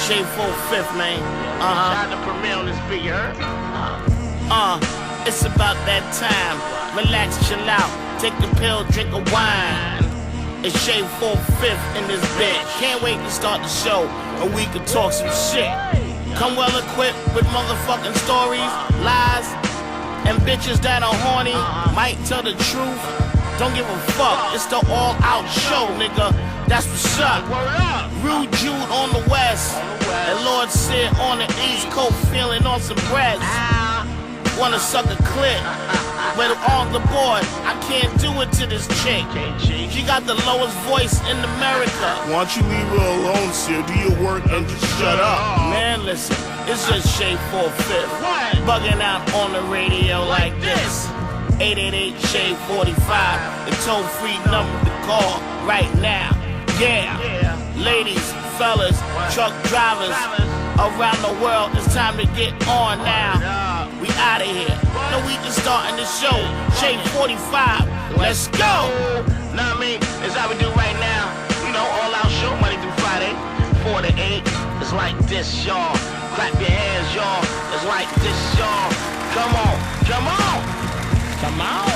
Shade 4/5, man. Shout out to Premier on this beat, you heard? It's about that time. Relax, chill out. Take the pill, drink a wine. It's Shade 4/5 in this bitch. Can't wait to start the show, and we can talk some shit. Come well equipped with motherfucking stories, lies, and bitches that are horny. Might tell the truth. Don't give a fuck. It's the all-out show, nigga. That's what's up. Rude Jude on the west, and Lord Sear on the east coast, feeling on some breads. Wanna suck a clit, but on the board, I can't do it to this chick. She got the lowest voice in America. Why don't you leave her alone, Sear? Do your work and just shut up. Man, listen, it's just Shade 4/5. Bugging out on the radio like this. 888 Shade 45, the toll-free number to call right now. Yeah, ladies, fellas, truck drivers around the world, it's time to get on now. We out of here. No, we just starting the show. Shade 45, let's go. Know what I mean? It's how we do right now. You know, all out show Monday through Friday, 4 to 8. It's like this, y'all. Clap your hands, y'all. It's like this, y'all. Come on, come on. Come on.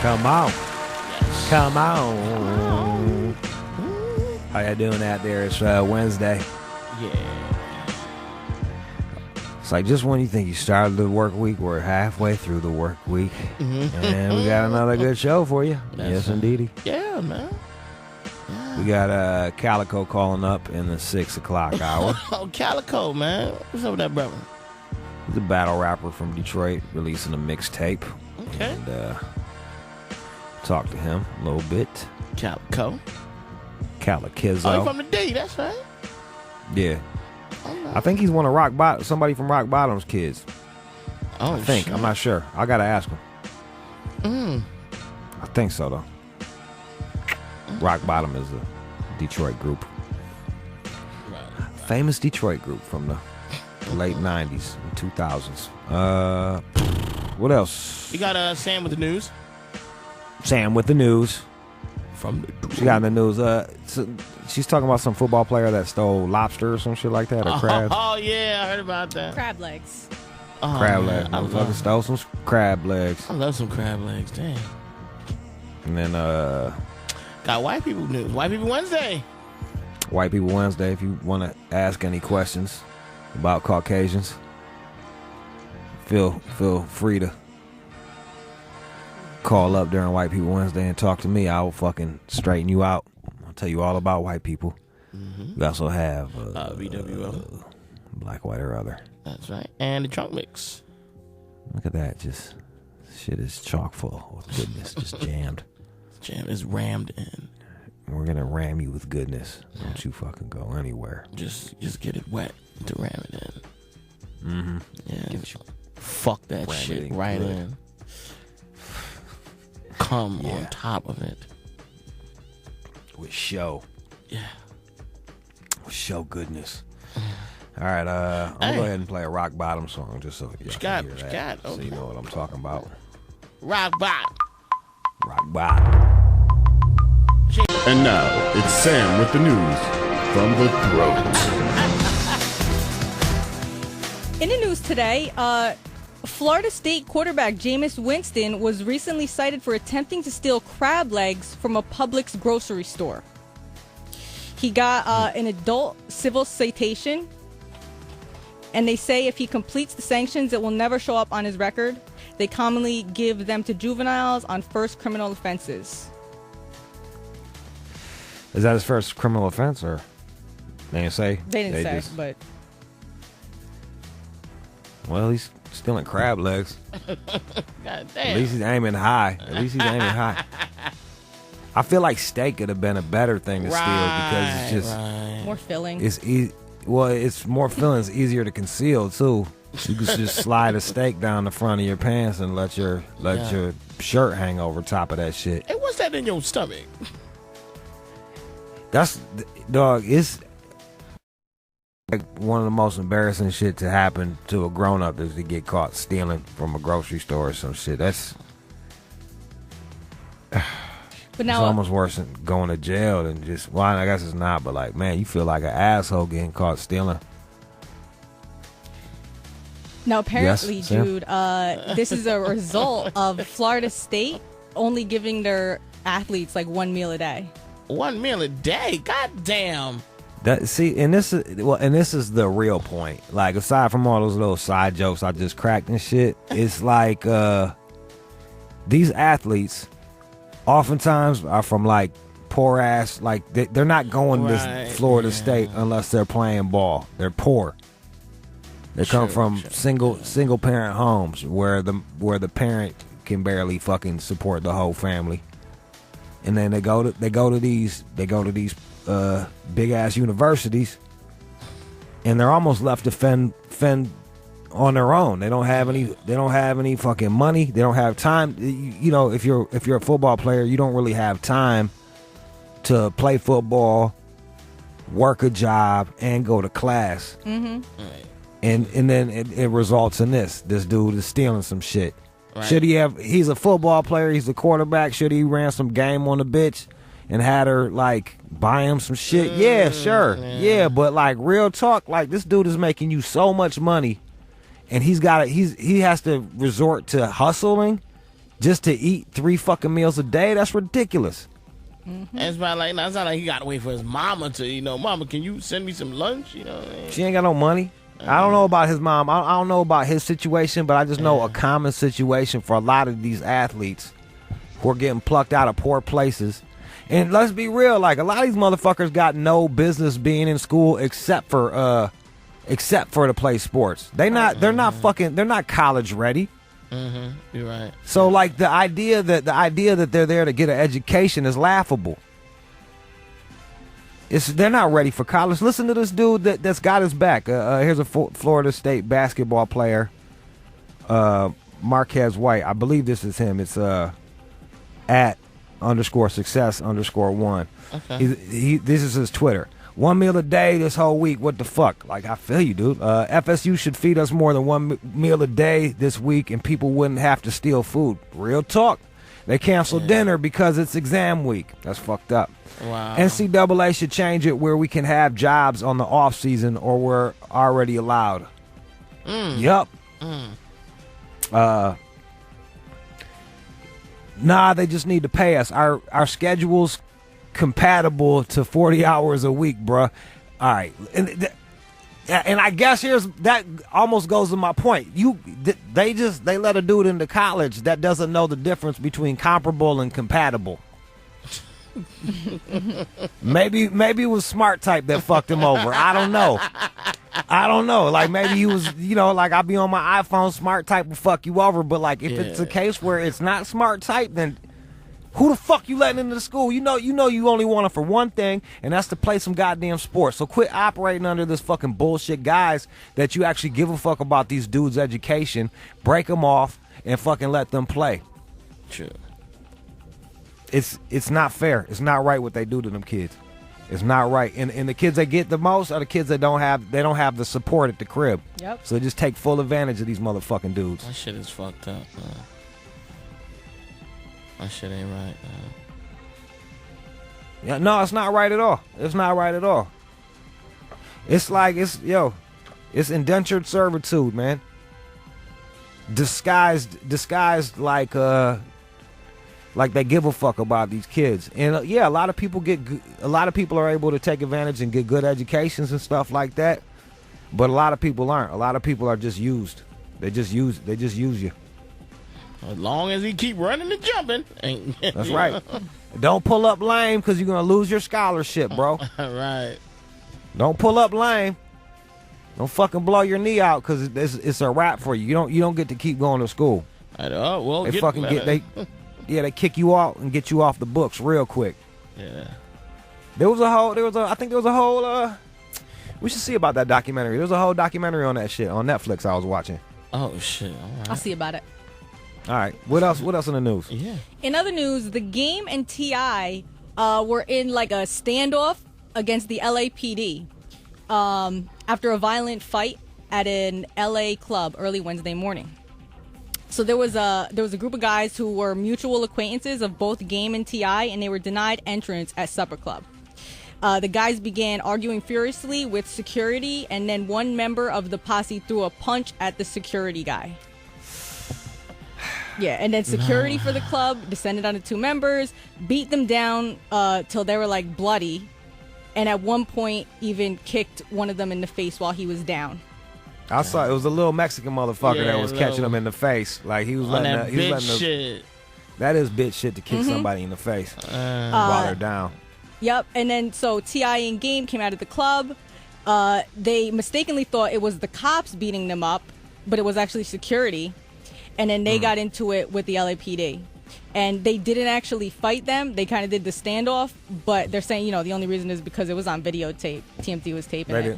Come on. Yes. Come on. How y'all doing out there? It's Wednesday. Yeah. It's like just when you think you started the work week, we're halfway through the work week. And we got another good show for you. Yes, indeedy. Yeah, man. Yeah. We got Calico calling up in the 6 o'clock hour. Oh, Calico, man. What's up with that brother? He's a battle rapper from Detroit, releasing a mixtape. Okay. And talk to him a little bit. Calico. Calico. Oh, from the D, that's right. Yeah. I think he's one of somebody from Rock Bottom's kids. Oh, I think. shit. I'm not sure. I gotta ask him. I think so though. Rock Bottom is a Detroit group. Famous Detroit group from the late 90s and 2000s. What else? You got Sam with the news. Sam with the news. From the She got in the news. She's talking about some football player that stole lobster or some shit like that, or crab. Oh, yeah, I heard about that. Crab legs. Oh, Crab man, legs. Motherfucker stole some crab legs. I love some crab legs, damn. And then Got white people news. White people Wednesday. White People Wednesday, if you want to ask any questions about Caucasians, feel free to call up during White People Wednesday and talk to me. I will fucking straighten you out. I'll tell you all about white people. We also have VWO. Black, White, or Other. That's right. And the trunk mix. Look at that. Just shit is chock full with goodness. Just jammed. Jam is rammed in. We're going to ram you with goodness. Don't you fucking go anywhere. Just get it wet to ram it in. Yeah. Get you Fuck that ram shit it in right good. in. Come Yeah. on top of it. with show. Yeah. With show goodness. All right, I'm going to go ahead and play a Rock Bottom song just so y'all can hear that. So you know what I'm talking about. Rock bottom. Rock Bottom. And now, it's Sam with the news from the throat. In the news today, Florida State quarterback Jameis Winston was recently cited for attempting to steal crab legs from a Publix grocery store. He got an adult civil citation, and they say if he completes the sanctions, it will never show up on his record. They commonly give them to juveniles on first criminal offenses. Is that his first criminal offense, or they didn't say? They didn't say, but... Well, he's stealing crab legs. God damn. At least he's aiming high. I feel like steak could have been a better thing to steal because it's just more filling. It's it's more filling. It's easier to conceal too. You can just slide a steak down the front of your pants and let your shirt hang over top of that shit. Hey, what's that in your stomach? That's dog. It's like one of the most embarrassing shit to happen to a grown up is to get caught stealing from a grocery store or some shit. That's But It's now, almost worse than going to jail than just. Well, I guess it's not, but like, man, you feel like an asshole getting caught stealing. now apparently, Yes, Sam? Jude, this is a result of Florida State only giving their athletes like 1 meal a day. 1 meal a day. God damn. And this is the real point. Like, aside from all those little side jokes I just cracked and shit, it's like these athletes oftentimes are from like poor ass, like they're not going to Florida State unless they're playing ball. They're poor. They come from single parent homes where the parent can barely fucking support the whole family, and then they go to these big ass universities, and they're almost left to fend on their own. They don't have any fucking money. They don't have time. You know, if you're a football player, you don't really have time to play football, work a job, and go to class. Mm-hmm. Right. And then it results in this dude is stealing some shit. Right. Should he have? He's a football player. He's a quarterback. Should he ran some game on the bitch and had her like buy him some shit? Yeah, sure. Yeah, but like real talk, like this dude is making you so much money, and he has to resort to hustling just to eat 3 fucking meals a day. That's ridiculous. Mm-hmm. It's not like he got to wait for his mama to, mama, can you send me some lunch? She ain't got no money. I don't know about his mom. I don't know about his situation, but I just know a common situation for a lot of these athletes who are getting plucked out of poor places. And let's be real, like a lot of these motherfuckers got no business being in school except for to play sports. They're not college ready. Mm-hmm. You're right. So like the idea that they're there to get an education is laughable. They're not ready for college. Listen to this dude that's got his back. Here's a Florida State basketball player, Marquez White. I believe this is him. It's at _success_1. Okay. This is his Twitter. 1 meal a day this whole week. What the fuck? Like, I feel you, dude. FSU should feed us more than 1 meal a day this week, and people wouldn't have to steal food. Real talk. They canceled dinner because it's exam week. That's fucked up. Wow. NCAA should change it where we can have jobs on the off season, or we're already allowed. Yup. Nah, they just need to pay us. Our schedule's compatible to 40 hours a week, bruh. All right. And I guess that almost goes to my point. They let a dude into college that doesn't know the difference between comparable and compatible. Maybe it was Smart Type that fucked him over. I don't know. Like maybe he was, like I be on my iPhone, Smart Type will fuck you over. But like if it's a case where it's not Smart Type, then who the fuck you letting into the school? You only want it for one thing, and that's to play some goddamn sports. So quit operating under this fucking bullshit guys that you actually give a fuck about these dudes' education. Break them off and fucking let them play. True. It's not fair. It's not right what they do to them kids. It's not right. And the kids that get the most are the kids that don't have the support at the crib. Yep. So just take full advantage of these motherfucking dudes. That shit is fucked up, man. That shit ain't right, man. Yeah, no, it's not right at all. It's not right at all. It's like it's indentured servitude, man. Disguised like they give a fuck about these kids. And a lot of people are able to take advantage and get good educations and stuff like that. But a lot of people aren't. A lot of people are just used. They just use you. As long as he keep running and jumping. That's right. Don't pull up lame because you're going to lose your scholarship, bro. Right. Don't pull up lame. Don't fucking blow your knee out because it's a wrap for you. You don't get to keep going to school. They kick you out and get you off the books real quick. Yeah. I think there was a whole we should see about that documentary. There was a whole documentary on that shit on Netflix I was watching. Oh shit. All right. I'll see about it. All right. What else in the news? Yeah. In other news, The Game and T.I. were in like a standoff against the LAPD after a violent fight at an LA club early Wednesday morning. So there was a group of guys who were mutual acquaintances of both Game and T.I., and they were denied entrance at Supper Club. The guys began arguing furiously with security, and then one member of the posse threw a punch at the security guy. Yeah, and then security for the club descended on the two members, beat them down till they were like bloody, and at one point even kicked one of them in the face while he was down. I saw it was a little Mexican motherfucker that was catching him in the face. Like he was letting that bitch shit. That is bitch shit to kick somebody in the face while they're down. Yep, and then so T.I. and Game came out of the club. They mistakenly thought it was the cops beating them up, but it was actually security. And then they got into it with the LAPD. And they didn't actually fight them. They kind of did the standoff, but they're saying, the only reason is because it was on videotape. TMZ was taping it.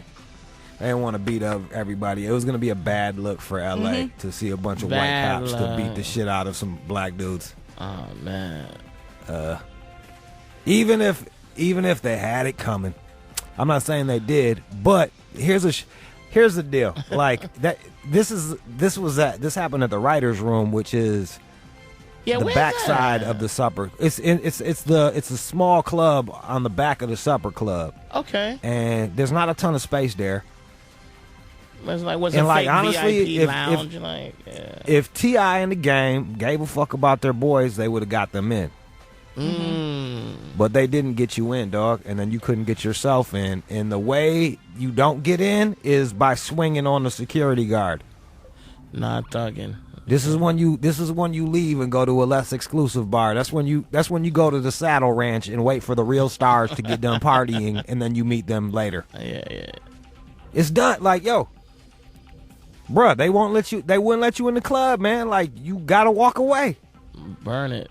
They didn't want to beat up everybody. It was going to be a bad look for LA to see a bunch of white cops to beat the shit out of some black dudes. Oh, man. Even if they had it coming, I'm not saying they did, but here's the deal. Like that, this happened at the writers' room, which is the backside of the supper. It's a small club on the back of the supper club. Okay. And there's not a ton of space there. It's like what's a fake honestly, VIP lounge? If T.I. and the Game gave a fuck about their boys, they would have got them in. But they didn't get you in, dog, and then you couldn't get yourself in. And the way you don't get in is by swinging on the security guard. Not thugging. This is when you leave and go to a less exclusive bar. That's when you go to the Saddle Ranch and wait for the real stars to get done partying, and then you meet them later. Yeah. It's done. Like, yo, bruh, they wouldn't let you in the club, man. Like, you gotta walk away. Burn it.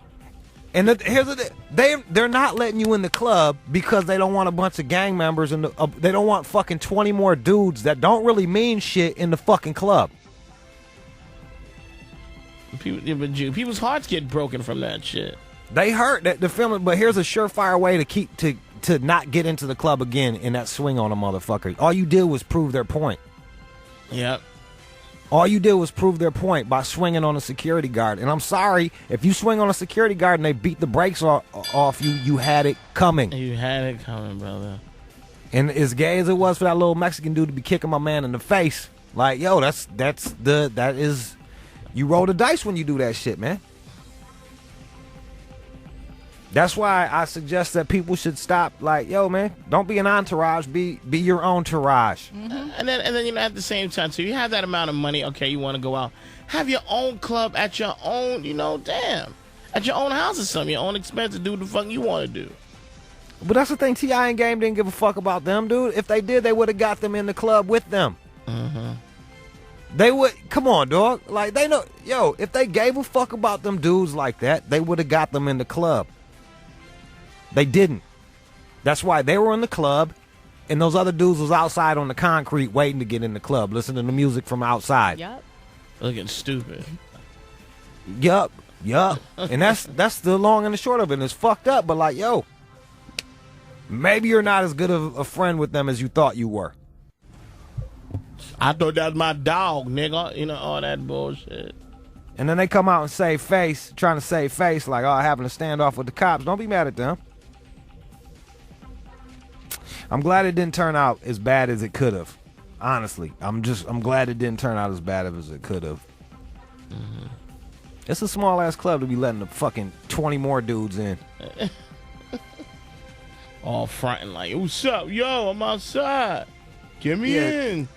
And here's the thing. They're not letting you in the club because they don't want a bunch of gang members and they don't want fucking 20 more dudes that don't really mean shit in the fucking club. People's hearts get broken from that shit. They hurt the feeling, but here's a surefire way to not get into the club again in that swing on a motherfucker. All you did was prove their point. Yep. All you did was prove their point by swinging on a security guard. And I'm sorry, if you swing on a security guard and they beat the brakes off you, you had it coming. You had it coming, brother. And as gay as it was for that little Mexican dude to be kicking my man in the face, like, yo, that is, you roll the dice when you do that shit, man. That's why I suggest that people should stop. Like, yo, man, don't be an entourage. Be your own entourage. And then at the same time, so you have that amount of money. Okay, you want to go out, have your own club at your own, at your own house or something, your own expense to do what the fuck you want to do. But that's the thing. T.I. and Game didn't give a fuck about them, dude. If they did, they would have got them in the club with them. They would. Come on, dog. Like, they know. Yo, if they gave a fuck about them dudes like that, they would have got them in the club. They didn't. That's why they were in the club, and those other dudes was outside on the concrete waiting to get in the club, listening to music from outside. Yep. Looking stupid. Yup. And that's the long and the short of it. And it's fucked up, but like, yo, maybe you're not as good of a friend with them as you thought you were. I thought that was my dog, nigga. All that bullshit. And then they come out and trying to save face, like, having a standoff with the cops. Don't be mad at them. I'm glad it didn't turn out as bad as it could have. Honestly, I'm glad it didn't turn out as bad as it could have. It's a small ass club to be letting the fucking 20 more dudes in. All fronting like, what's up, yo? I'm outside. Get me in.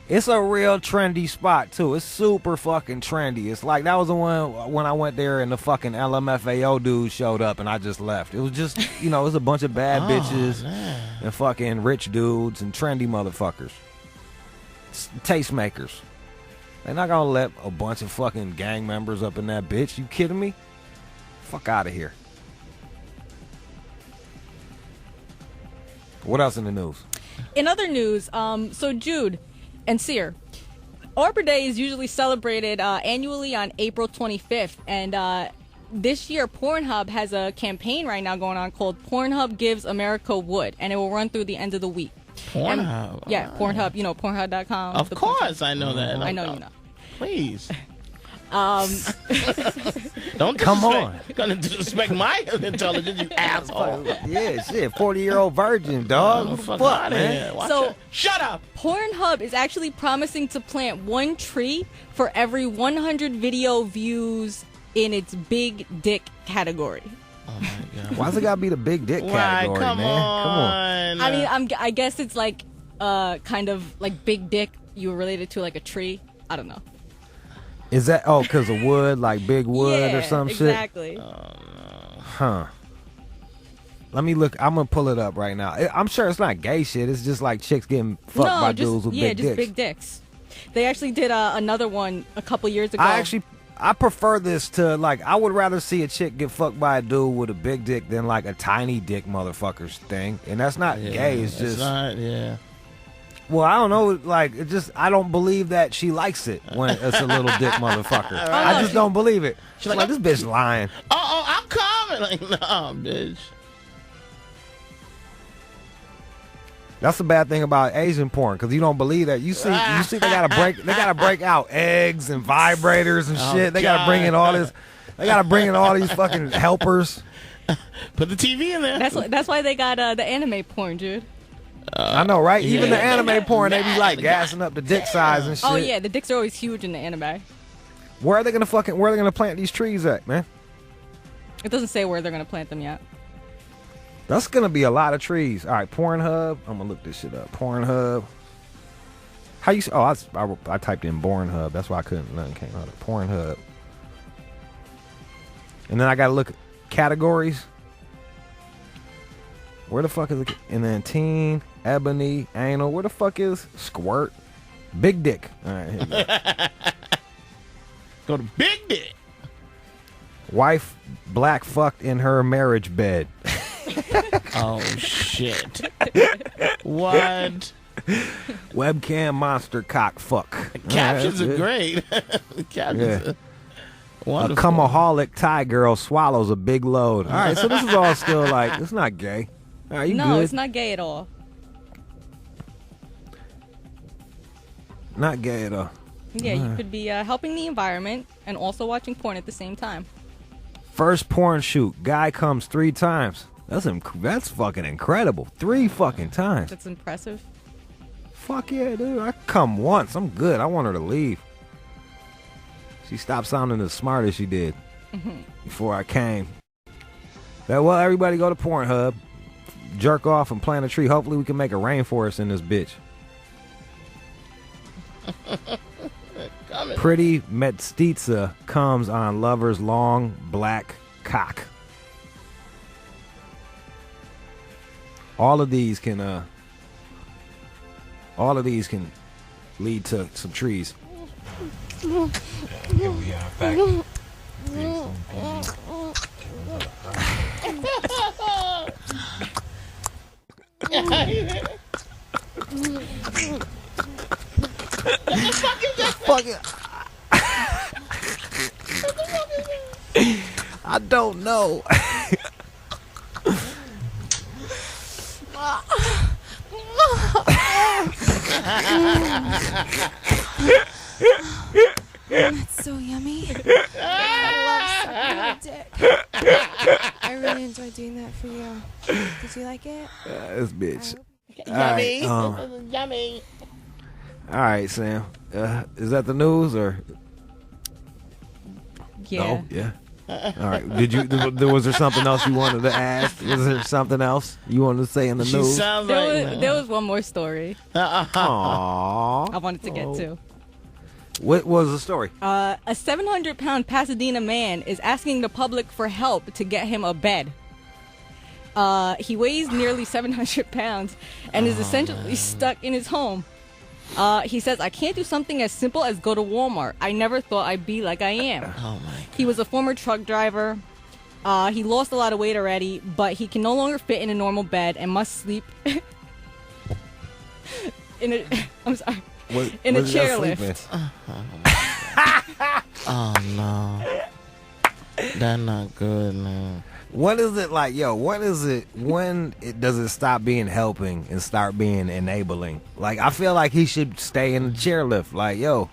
It's a real trendy spot too. It's super fucking trendy. It's like that was the one when I went there and the fucking LMFAO dude showed up and I just left. It was just, it was a bunch of bad bitches and fucking rich dudes and trendy motherfuckers. Tastemakers. They're not gonna let a bunch of fucking gang members up in that bitch. You kidding me? Fuck out of here. What else in the news? In other news, so Jude and Sear, Arbor Day is usually celebrated annually on April 25th, and this year Pornhub has a campaign right now going on called Pornhub Gives America Wood, and it will run through the end of the week. Pornhub? Yeah, Pornhub, Pornhub.com. Of course I know that. I know you know. Please. Don't Come disrespect- on. You're gonna disrespect my intelligence, you asshole. Yeah, shit, 40-year-old virgin, dog. Oh, What the fuck fuck, outta man? here. Watch So- out. Shut up. Pornhub is actually promising to plant one tree for every 100 video views in its big dick category. Oh my god. Why's it gotta be the big dick Why? category, Come man? on. Come on. I mean, I guess it's like kind of like big dick. You relate it to like a tree. I don't know. Is that because of wood, like big wood yeah, or some shit? exactly. Huh. Let me look. I'm gonna pull it up right now. I'm sure it's not gay shit. It's just like chicks getting fucked by dudes with big just dicks. big dicks. They actually did another one a couple years ago. I prefer this to like. I would rather see a chick get fucked by a dude with a big dick than like a tiny dick motherfucker's thing. And that's not gay. It's just. not, yeah. Well, I don't know. Like, it just I don't believe that she likes it when it's a little dick motherfucker. I just don't believe it. She's like, this bitch lying. Oh, I'm coming. Like, no, bitch. That's the bad thing about Asian porn, because you don't believe that. You see, they gotta break out eggs and vibrators and shit. They gotta bring in all this. They gotta bring in all these fucking helpers. Put the TV in there. That's why they got the anime porn, dude. I know, right? Even the yeah. anime porn, they be like gassing up the dick size and shit. Oh yeah, the dicks are always huge in the anime. Where are they gonna plant these trees at, man? It doesn't say where they're gonna plant them yet. That's gonna be a lot of trees. All right, Pornhub. I'm gonna look this shit up. Pornhub. How you? Oh, I typed in Pornhub. That's why I couldn't. Nothing came out of Pornhub. And then I gotta look at categories. Where the fuck is it? And then teen, ebony, anal. Where the fuck is squirt? Big dick. All right, here we go. Go to big dick. Wife black fucked in her marriage bed. Oh shit. What? Webcam monster cock fuck. Captions All right, are great. Captions Yeah. are A wonderful. cumaholic Thai girl swallows a big load. All right, so this is all still like, it's not gay. All right, you No, good? it's not gay at all. Not gay at all. Yeah, you could be helping the environment and also watching porn at the same time. First porn shoot, guy comes 3 times. That's fucking incredible. 3 fucking times. That's impressive. Fuck yeah, dude. I come once. I'm good. I want her to leave. She stopped sounding as smart as she did before I came. Well, everybody go to Pornhub, jerk off and plant a tree. Hopefully we can make a rainforest in this bitch. Pretty mestiza comes on lover's long black cock. All of these can lead to some trees. Here we are back. I don't know. That's so yummy. I love sucking your dick. I really enjoyed doing that for you. Did you like it? This bitch. Yummy. All right, Yummy. All right, Sam. Is that the news or? Yeah. No? Yeah. All right. Was there something else you wanted to ask? Was there something else you wanted to say in the She news? sounds like There was one more story Aww. I wanted to get to. What was the story? A 700-pound Pasadena man is asking the public for help to get him a bed. He weighs nearly 700 pounds and is essentially stuck in his home. He says, I can't do something as simple as go to Walmart. I never thought I'd be like I am. Oh my. He was a former truck driver. He lost a lot of weight already, but he can no longer fit in a normal bed and must sleep in a in a chairlift. Oh no. That's not good, man. What is it like, yo? What is it? When does it stop being helping and start being enabling? Like, I feel like he should stay in the chairlift. Like, yo,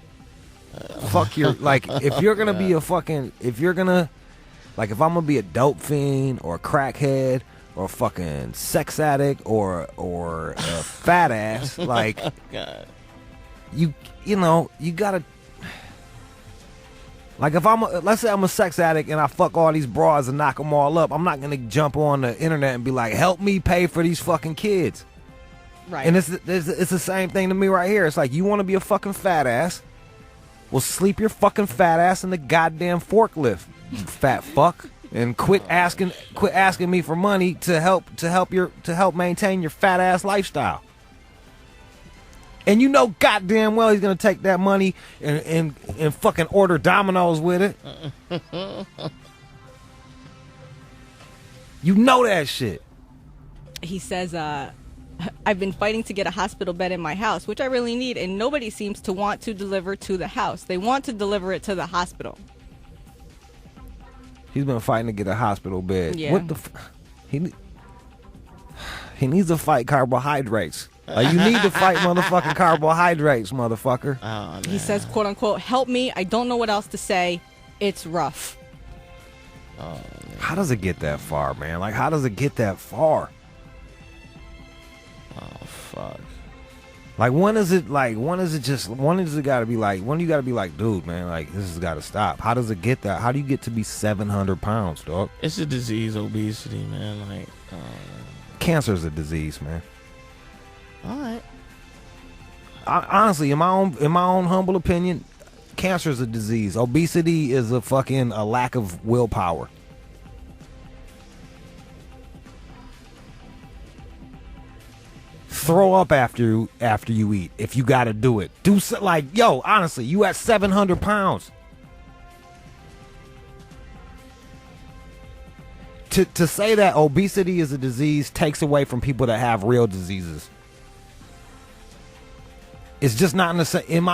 Fuck your like. If you're gonna be a fucking, if you're gonna, like, if I'm gonna be a dope fiend or a crackhead or a fucking sex addict or a fat ass, like, God. you know, you gotta. Like, if let's say I'm a sex addict and I fuck all these bras and knock them all up, I'm not gonna jump on the internet and be like, help me pay for these fucking kids. Right. And it's the same thing to me right here. It's like, you want to be a fucking fat ass? Well, sleep your fucking fat ass in the goddamn forklift, you fat fuck, and quit asking me for money to help maintain your fat ass lifestyle. And you know goddamn well he's gonna take that money and fucking order Domino's with it. You know that shit. He says, I've been fighting to get a hospital bed in my house, which I really need, and nobody seems to want to deliver to the house. They want to deliver it to the hospital. He's been fighting to get a hospital bed. Yeah. What the he needs to fight carbohydrates. Like, you need to fight motherfucking carbohydrates, motherfucker. Oh, He says, quote unquote, help me. I don't know what else to say. It's rough. How does it get that far, man? Like, how does it get that far? Oh, fuck. Like, when is it gotta be like, when do you gotta be like, dude, man, like, this has gotta stop? How does it get that? How do you get to be 700 pounds, dog? It's a disease, obesity, man. Like, Cancer is a disease, man. all right. Honestly, in my own humble opinion, cancer is a disease. Obesity is a lack of willpower. Throw up after you eat if you got to do it. Do so, like, yo, honestly, you at 700 pounds. To say that obesity is a disease takes away from people that have real diseases. It's just not in the same.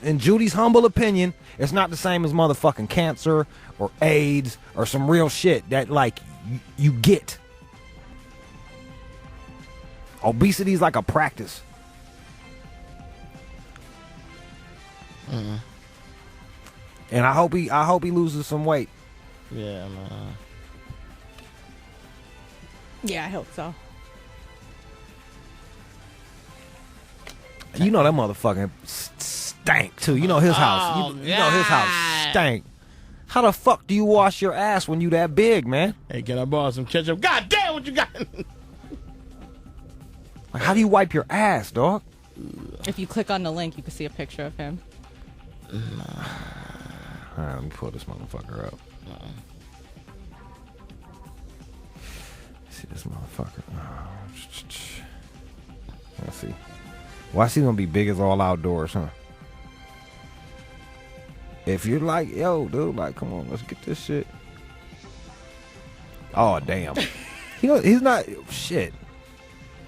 In Judy's humble opinion, it's not the same as motherfucking cancer or AIDS or some real shit that, like, you get. Obesity is like a practice. And I hope he loses some weight. Yeah, man. Yeah, I hope so. You know that motherfucking stank too. You know his house. You know his house stank. How the fuck do you wash your ass when you that big, man? Hey, can I borrow some ketchup? God damn, what you got? Like, how do you wipe your ass, dog? If you click on the link, you can see a picture of him. All right, let me pull this motherfucker up. See this motherfucker. Let's see. Why is he gonna be big as all outdoors, huh? If you're like, yo, dude, like, come on, let's get this shit. Oh, damn. He's not shit.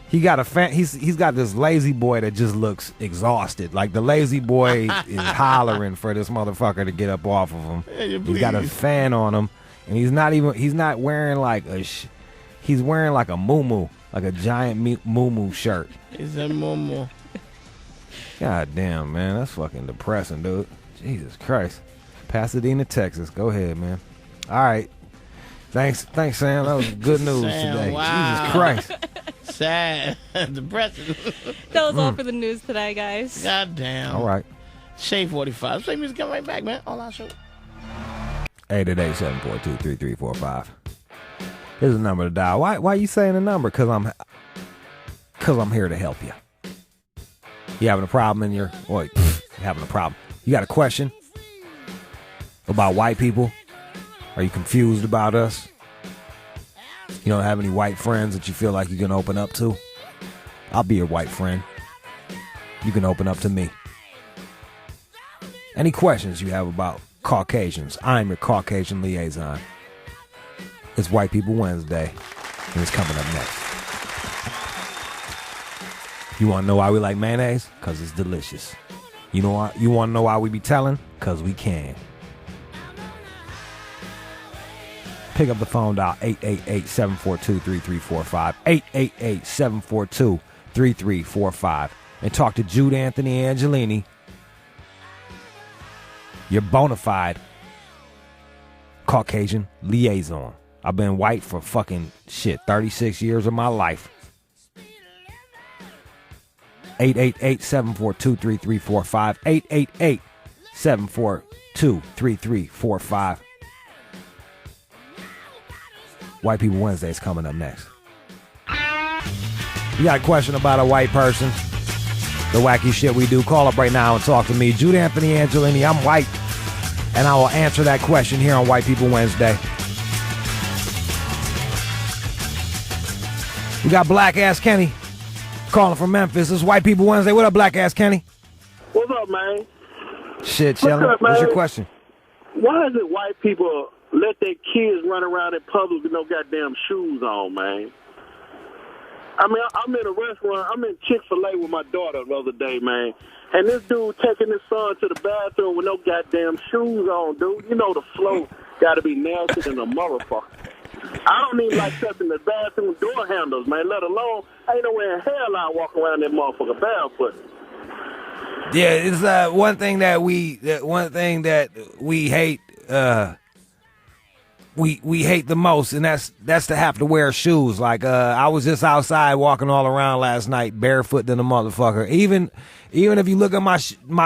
He got a fan. He's got this lazy boy that just looks exhausted. Like, the lazy boy is hollering for this motherfucker to get up off of him. Yeah, he's got a fan on him, and he's not wearing like he's wearing like a muumuu, like a giant muumuu shirt. It's a muumuu. God damn, man, that's fucking depressing, dude. Jesus Christ. Pasadena, Texas. Go ahead, man. All right. Thanks, Sam. That was good news Sam, today. wow. Jesus Christ. Sad. Depressing. That was all for the news today, guys. God damn. All right. Shade 45. Play music, come right back, man. All our show. 888-742-3345. Here's the number to dial. Why you saying the number? Because I'm here to help you. You having a problem you having a problem. You got a question about white people? Are you confused about us? You don't have any white friends that you feel like you can open up to? I'll be your white friend. You can open up to me. Any questions you have about Caucasians? I'm your Caucasian liaison. It's White People Wednesday, and it's coming up next. You want to know why we like mayonnaise? Because it's delicious. You know why? You want to know why we be telling? Because we can. Pick up the phone, dial 888-742-3345, 888-742-3345, and talk to Jude Anthony Angelini your bona fide Caucasian liaison. I've been white for fucking 36 years of my life. 888-742-3345. 888-742-3345. White People Wednesday is coming up next. You got a question about a white person? The wacky shit we do? Call up right now and talk to me. Jude Anthony Angelini, I'm white, and I will answer that question here on White People Wednesday. We got Black Ass Kenny calling from Memphis. This is White People Wednesday. What up, Black Ass Kenny? What's up, man? Shit, chillin'. What's up, man? What's your question? Why is it white people let their kids run around in public with no goddamn shoes on, man? I mean, I'm in a restaurant. I'm in Chick-fil-A with my daughter the other day, man. And this dude taking his son to the bathroom with no goddamn shoes on, dude. You know the flow got to be nasty than a motherfucker. I don't even like touching the bathroom door handles, man, let alone, ain't no way in hell I walk around that motherfucker barefoot. Yeah, it's one thing that we hate. We hate the most, and that's to have to wear shoes. Like I was just outside walking all around last night, barefoot than a motherfucker. Even if you look at my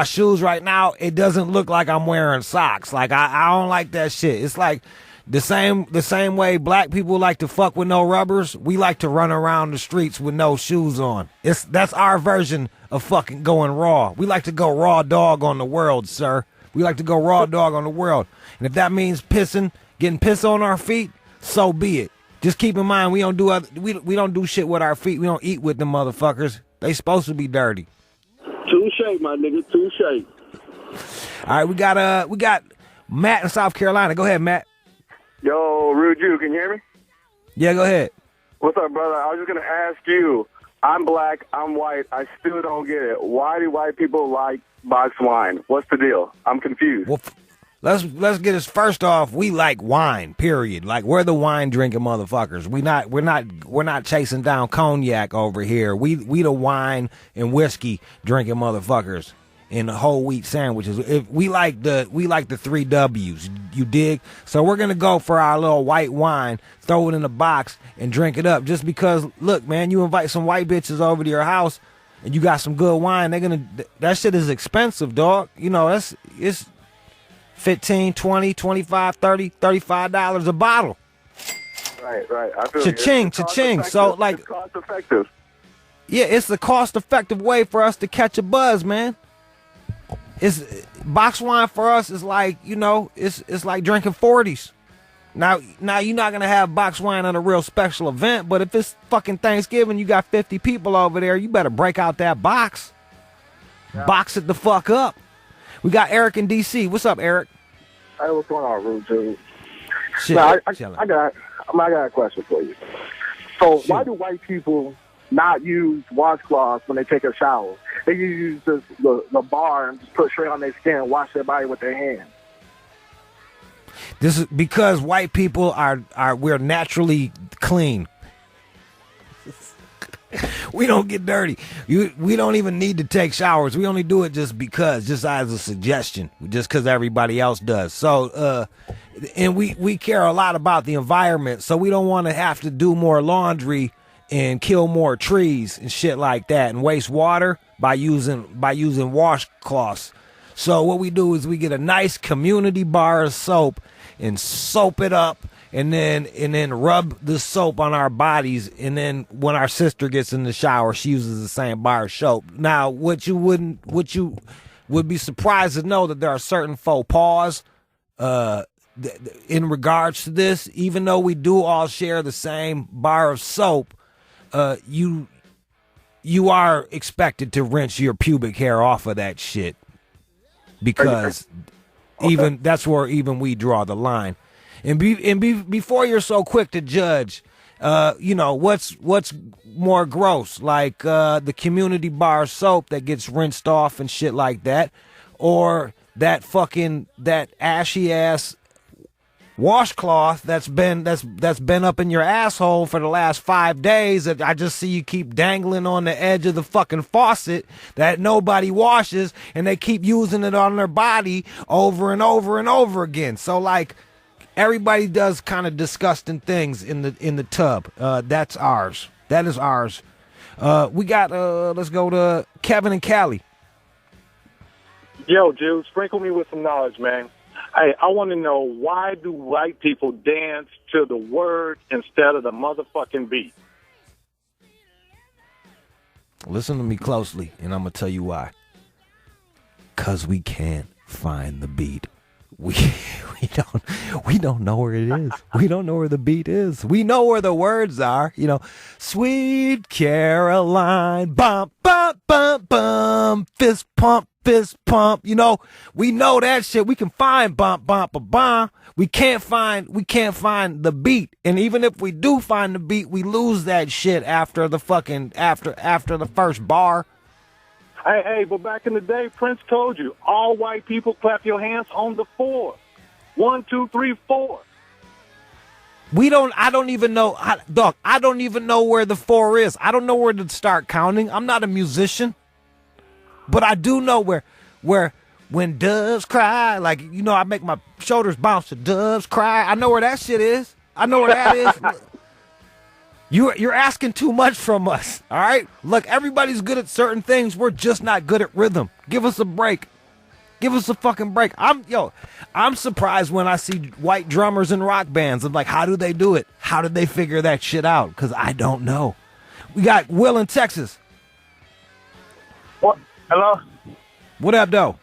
shoes right now, it doesn't look like I'm wearing socks. Like I don't like that shit. It's like the same way black people like to fuck with no rubbers. We like to run around the streets with no shoes on. That's our version of fucking going raw. We like to go raw dog on the world, sir. We like to go raw dog on the world, and if that means getting piss on our feet, so be it. Just keep in mind we don't do shit with our feet. We don't eat with them motherfuckers. They supposed to be dirty. Touche, my nigga, touche. All right, we got Matt in South Carolina. Go ahead, Matt. Yo, Rude Jude, can you hear me? Yeah, go ahead. What's up, brother? I was just going to ask you, I'm black, I'm white, I still don't get it. Why do white people like box wine? What's the deal? I'm confused. Well, let's get this first off. We like wine, period. Like we're the wine drinking motherfuckers. We're not chasing down cognac over here. We the wine and whiskey drinking motherfuckers in the whole wheat sandwiches. If we like the 3 W's, you dig? So we're gonna go for our little white wine, throw it in a box and drink it up. Just because, look, man, you invite some white bitches over to your house and you got some good wine, that shit is expensive, dog. You know, it's $15, $20, $25, $30, $35 a bottle. Right. I feel cha-ching. So, like, it's cost effective. Yeah, it's the cost effective way for us to catch a buzz, man. It's box wine for us is like, you know, it's like drinking 40s. Now you're not gonna have box wine at a real special event, but if it's fucking Thanksgiving, you got 50 people over there, you better break out that box. Yeah. Box it the fuck up. We got Eric in DC. What's up, Eric? Hey, what's going on, Rude Jude? Shit, I got a question for you. So why do white people not use washcloths when they take a shower? They use the bar and just put straight on their skin and wash their body with their hands. This is because white people we're naturally clean. We don't get dirty. We don't even need to take showers. We only do it just as a suggestion, just because everybody else does. So, and we care a lot about the environment, so we don't want to have to do more laundry and kill more trees and shit like that and waste water by using washcloths. So what we do is we get a nice community bar of soap and soap it up and then rub the soap on our bodies, and then when our sister gets in the shower, she uses the same bar of soap. Now, what you would be surprised to know that there are certain faux pas in regards to this. Even though we do all share the same bar of soap, you are expected to rinse your pubic hair off of that shit, because that's where even we draw the line. And before you're so quick to judge, you know, what's more gross, like the community bar soap that gets rinsed off and shit like that, or that ashy ass washcloth that's been up in your asshole for the last 5 days that I just see you keep dangling on the edge of the fucking faucet that nobody washes, and they keep using it on their body over and over and over again. So like everybody does kind of disgusting things in the tub. That's ours. That is ours. We got let's go to Kevin and Cali. Yo, Jude, sprinkle me with some knowledge, man. Hey, I want to know, why do white people dance to the word instead of the motherfucking beat? Listen to me closely, and I'm going to tell you why. Because we can't find the beat. We don't know where it is. We don't know where the beat is. We know where the words are. You know, Sweet Caroline, bump, bump, bump, bump, fist pump. You know, we know that shit. We can find bump, bump, a bump. We can't find the beat. And even if we do find the beat, we lose that shit after the fucking after the first bar. Hey, but back in the day, Prince told you, all white people clap your hands on the 4. 1, 2, 3, 4. I don't even know, Doc, I don't even know where the 4 is. I don't know where to start counting. I'm not a musician. But I do know where when doves cry, like, you know, I make my shoulders bounce to doves cry. I know where that shit is. I know where that is. You're asking too much from us, all right? Look, everybody's good at certain things. We're just not good at rhythm. Give us a break. Give us a fucking break. I'm surprised when I see white drummers in rock bands. I'm like, how do they do it? How did they figure that shit out? Because I don't know. We got Will in Texas. What? Hello? What up, though?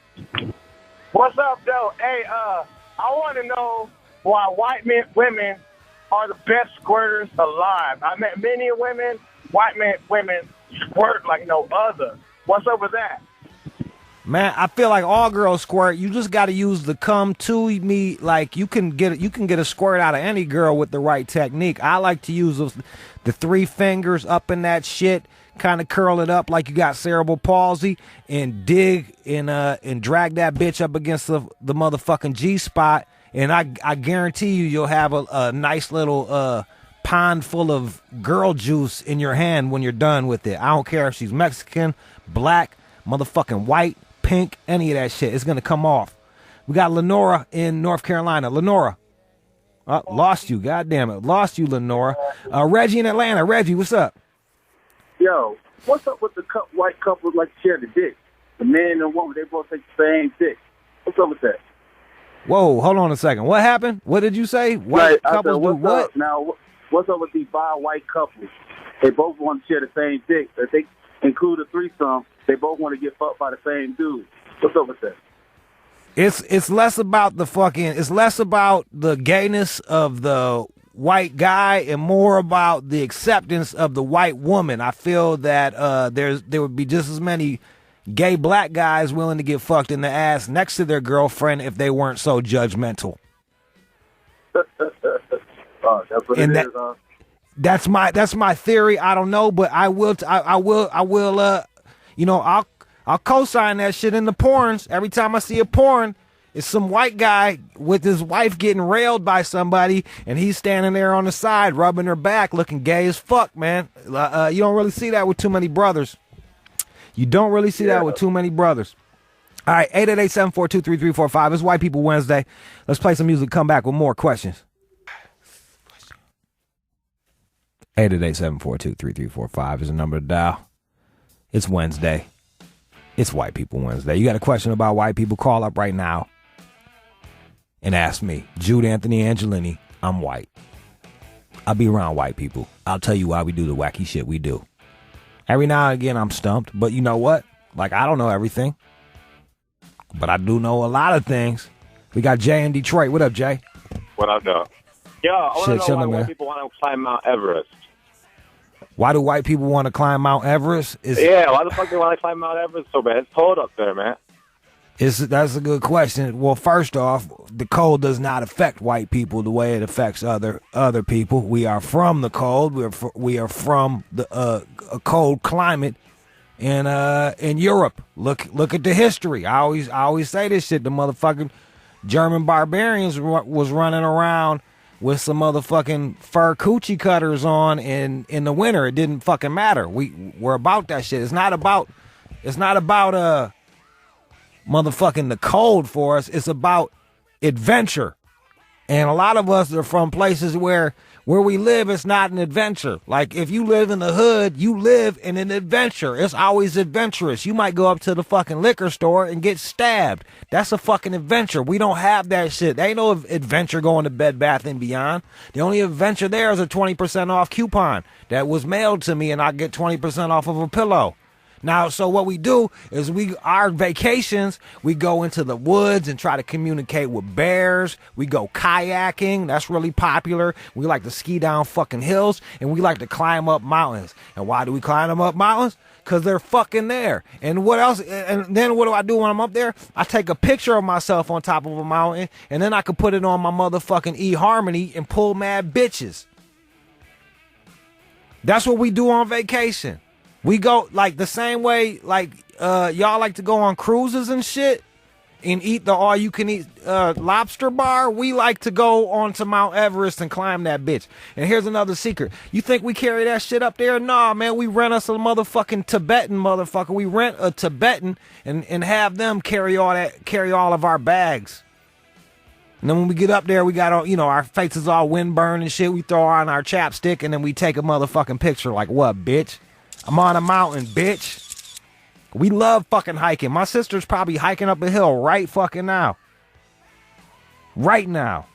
What's up, though? Hey, I want to know why women are the best squirters alive. I met many women, women squirt like no other. What's up with that? Man, I feel like all girls squirt. You just got to use the come to me. Like you can get a squirt out of any girl with the right technique. I like to use the 3 fingers up in that shit, kind of curl it up like you got cerebral palsy, and dig and drag that bitch up against the motherfucking G spot. And I guarantee you'll have a nice little pond full of girl juice in your hand when you're done with it. I don't care if she's Mexican, black, motherfucking white, pink, any of that shit. It's going to come off. We got Lenora in North Carolina. Lenora. Lost you. God damn it. Lost you, Lenora. Reggie in Atlanta. Reggie, what's up? Yo, what's up with the white couples like to share the dick? The man and the woman, they both take the same dick. What's up with that? Whoa, hold on a second. What happened? What did you say? White couples do what? Now, what's up with these white couples? They both want to share the same dick. If they include a threesome, they both want to get fucked by the same dude. What's up with that? It's less about it's less about the gayness of the white guy and more about the acceptance of the white woman. I feel that there would be just as many gay black guys willing to get fucked in the ass next to their girlfriend if they weren't so judgmental. That's what and it is, that's my theory. I don't know, but I will I'll co-sign that shit in the porns. Every time I see a porn, it's some white guy with his wife getting railed by somebody, and he's standing there on the side rubbing her back looking gay as fuck, man. You don't really see that with too many brothers. You don't really see that with too many brothers. All right, 888-742-3345. It's White People Wednesday. Let's play some music, come back with more questions. 888-742-3345 is the number to dial. It's Wednesday. It's White People Wednesday. You got a question about white people, call up right now and ask me. Jude Anthony Angelini, I'm white. I'll be around white people. I'll tell you why we do the wacky shit we do. Every now and again, I'm stumped, but you know what? Like, I don't know everything, but I do know a lot of things. We got Jay in Detroit. What up, Jay? What up, dog? Yo, I want to know why man. white people want to climb Mount Everest. Why do white people want to climb Mount Everest? Yeah, why the fuck they want to climb Mount Everest so bad? It's cold up there, man. That's a good question. Well, first off, the cold does not affect white people the way it affects other people. We are from the cold. We are from a cold climate in Europe. Look at the history. I always say this shit. The motherfucking German barbarians was running around with some motherfucking fur coochie cutters on in the winter. It didn't fucking matter. We're about that shit. It's not about motherfucking the cold for us. It's about adventure. And a lot of us are from places where we live, it's not an adventure. Like, if you live in the hood, you live in an adventure. It's always adventurous. You might go up to the fucking liquor store and get stabbed. That's a fucking adventure. We don't have that shit. There ain't no adventure going to Bed Bath & Beyond. The only adventure there is a 20% off coupon that was mailed to me, and I get 20% off of a pillow. Now, so what we do is our vacations, we go into the woods and try to communicate with bears. We go kayaking. That's really popular. We like to ski down fucking hills, and we like to climb up mountains. And why do we climb them up mountains? Because they're fucking there. And what else? And then what do I do when I'm up there? I take a picture of myself on top of a mountain, and then I can put it on my motherfucking eHarmony and pull mad bitches. That's what we do on vacation. We go like the same way, like y'all like to go on cruises and shit and eat the all-you-can-eat lobster bar. We like to go onto Mount Everest and climb that bitch. And here's another secret. You think we carry that shit up there? Nah, man, we rent us a motherfucking Tibetan motherfucker. We rent a Tibetan and have them carry all of our bags. And then when we get up there, we got our faces all windburned and shit. We throw on our chapstick and then we take a motherfucking picture like, what, bitch? I'm on a mountain, bitch. We love fucking hiking. My sister's probably hiking up a hill right fucking now. Right now.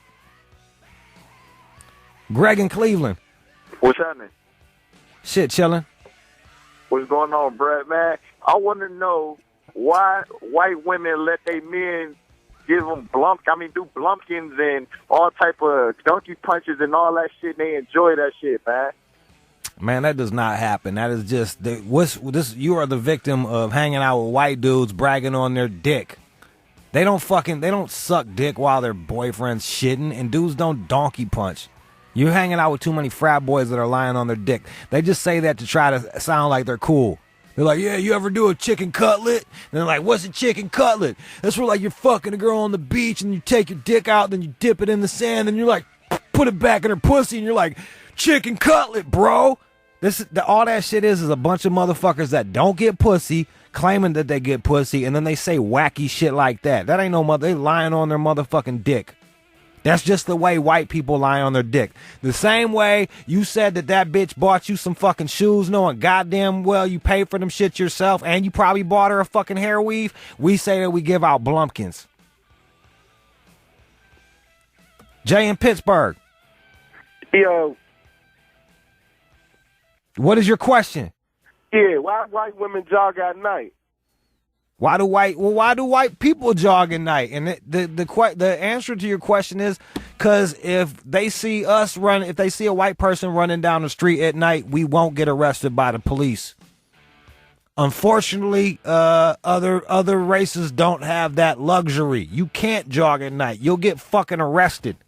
Greg in Cleveland. What's happening? Shit, chilling. What's going on, Brad, man? I want to know why white women let their men give them do blumpkins and all type of donkey punches and all that shit. They enjoy that shit, man. Man, that does not happen. That is just you are the victim of hanging out with white dudes bragging on their dick. They don't suck dick while their boyfriend's shitting, and dudes don't donkey punch. You're hanging out with too many frat boys that are lying on their dick. They just say that to try to sound like they're cool. They're like, yeah, you ever do a chicken cutlet? And they're like, what's a chicken cutlet? That's where like you're fucking a girl on the beach and you take your dick out, then you dip it in the sand, and you're like, put it back in her pussy, and you're like, chicken cutlet, bro. All that shit is a bunch of motherfuckers that don't get pussy, claiming that they get pussy, and then they say wacky shit like that. That ain't no mother. They lying on their motherfucking dick. That's just the way white people lie on their dick. The same way you said that bitch bought you some fucking shoes, knowing goddamn well you paid for them shit yourself, and you probably bought her a fucking hair weave. We say that we give out blumpkins. Jay in Pittsburgh. Yo. What is your question? Yeah, why white women jog at night? Why do white people jog at night? And the answer to your question is because if they see a white person running down the street at night, we won't get arrested by the police. Unfortunately, other races don't have that luxury. You can't jog at night. You'll get fucking arrested.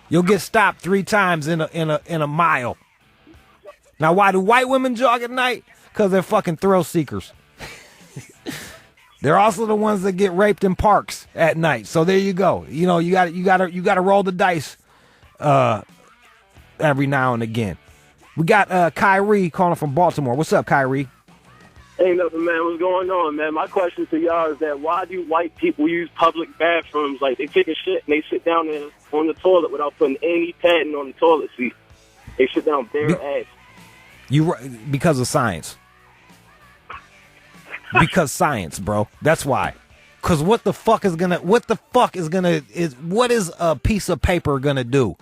You'll get stopped 3 times in a mile. Now, why do white women jog at night? Because they're fucking thrill seekers. They're also the ones that get raped in parks at night. So there you go. You know, you got to roll the dice every now and again. We got Kyrie calling from Baltimore. What's up, Kyrie? Ain't nothing, man. What's going on, man? My question to y'all is that why do white people use public bathrooms? Like, they take a shit and they sit down there on the toilet without putting any padding on the toilet seat. They sit down bare ass. Because of science. Because science, bro. That's why. Because what is a piece of paper gonna do?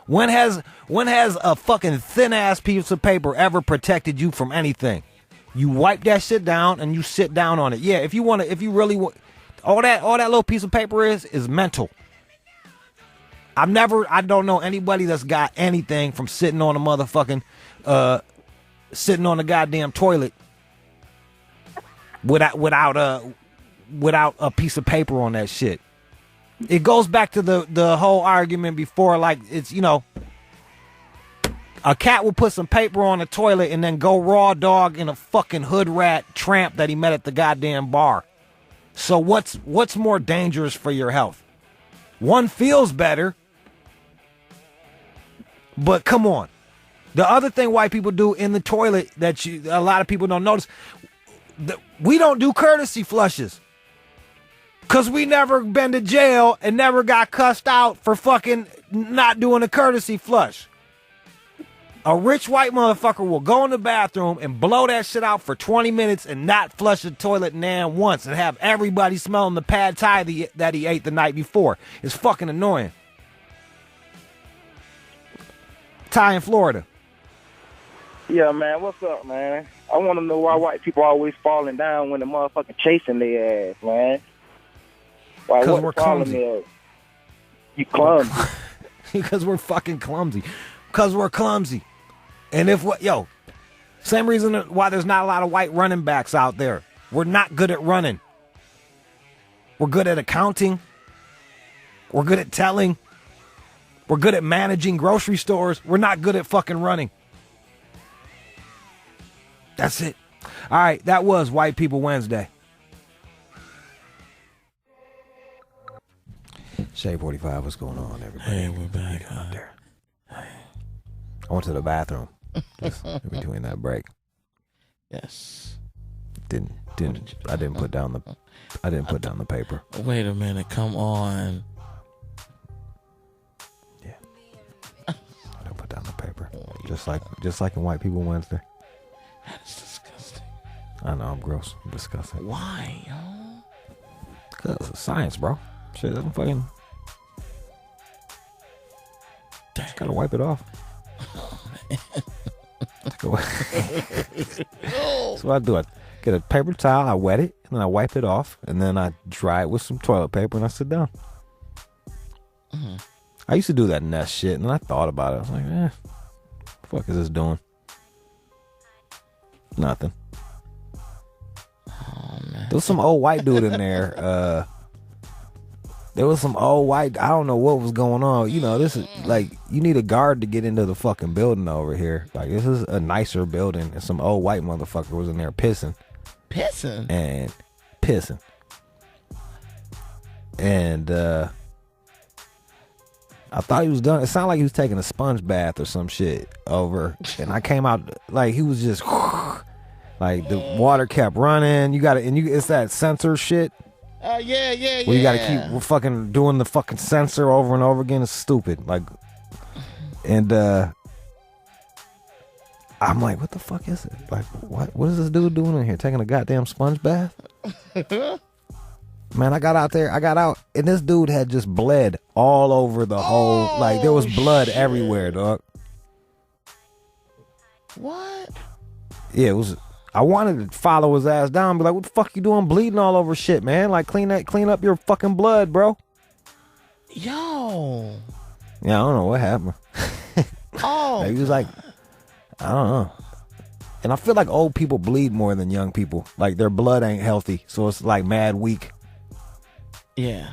When has a fucking thin ass piece of paper ever protected you from anything? You wipe that shit down and you sit down on it. Yeah, if you really want, all that little piece of paper is mental. I don't know anybody that's got anything from sitting on a motherfucking sitting on a goddamn toilet without a piece of paper on that shit. It goes back to the whole argument before, like, it's, you know, a cat will put some paper on the toilet and then go raw dog in a fucking hood rat tramp that he met at the goddamn bar. So what's more dangerous for your health? One feels better. But come on. The other thing white people do in the toilet that a lot of people don't notice, we don't do courtesy flushes. Because we never been to jail and never got cussed out for fucking not doing a courtesy flush. A rich white motherfucker will go in the bathroom and blow that shit out for 20 minutes and not flush the toilet nan once and have everybody smelling the pad thai that he ate the night before. It's fucking annoying. Thai in Florida. Yeah, man, what's up, man? I want to know why white people always falling down when the motherfucker chasing their ass, man. Why? Because What we're the problem clumsy. is? You clumsy. Because we're fucking clumsy. Because we're clumsy. And same reason why there's not a lot of white running backs out there. We're not good at running. We're good at accounting. We're good at telling. We're good at managing grocery stores. We're not good at fucking running. That's it. All right, that was White People Wednesday. Shade 45, what's going on, everybody? Hey, we're back. Up there. I went to the bathroom just in between that break. Yes. I didn't put down the paper. Wait a minute. Come on. Yeah. I didn't put down the paper. Just like in White People Wednesday. That is disgusting. I know, I'm gross. I'm disgusting. Why, yo? Because it's science, bro. Shit doesn't fucking... Just gotta wipe it off. So what I do, I get a paper towel, I wet it, and then I wipe it off, and then I dry it with some toilet paper, and I sit down. Mm-hmm. I used to do that Nest shit, and then I thought about it. I was like, what the fuck is this doing? Nothing. Oh, man. There was some old white dude in there. There was some old white, I don't know what was going on. You know, this is like, you need a guard to get into the fucking building over here. Like, this is a nicer building, and some old white motherfucker was in there pissing. Pissing? And pissing. And, I thought he was done. It sounded like he was taking a sponge bath or some shit over. And I came out, like, he was just, like, the water kept running. It's that sensor shit. Yeah. Well, you gotta keep fucking doing the fucking sensor over and over again. It's stupid. Like, and I'm like, what the fuck is it? Like, what is this dude doing in here? Taking a goddamn sponge bath? Man, I got out, and this dude had just bled all over the whole, like, there was blood everywhere, dog. What? Yeah, it was. I wanted to follow his ass down and be like, what the fuck you doing bleeding all over shit, man? Like, clean up your fucking blood, bro. Yo. Yeah, I don't know what happened. Oh. He was like, I don't know. And I feel like old people bleed more than young people. Like, their blood ain't healthy, so it's like mad weak. Yeah.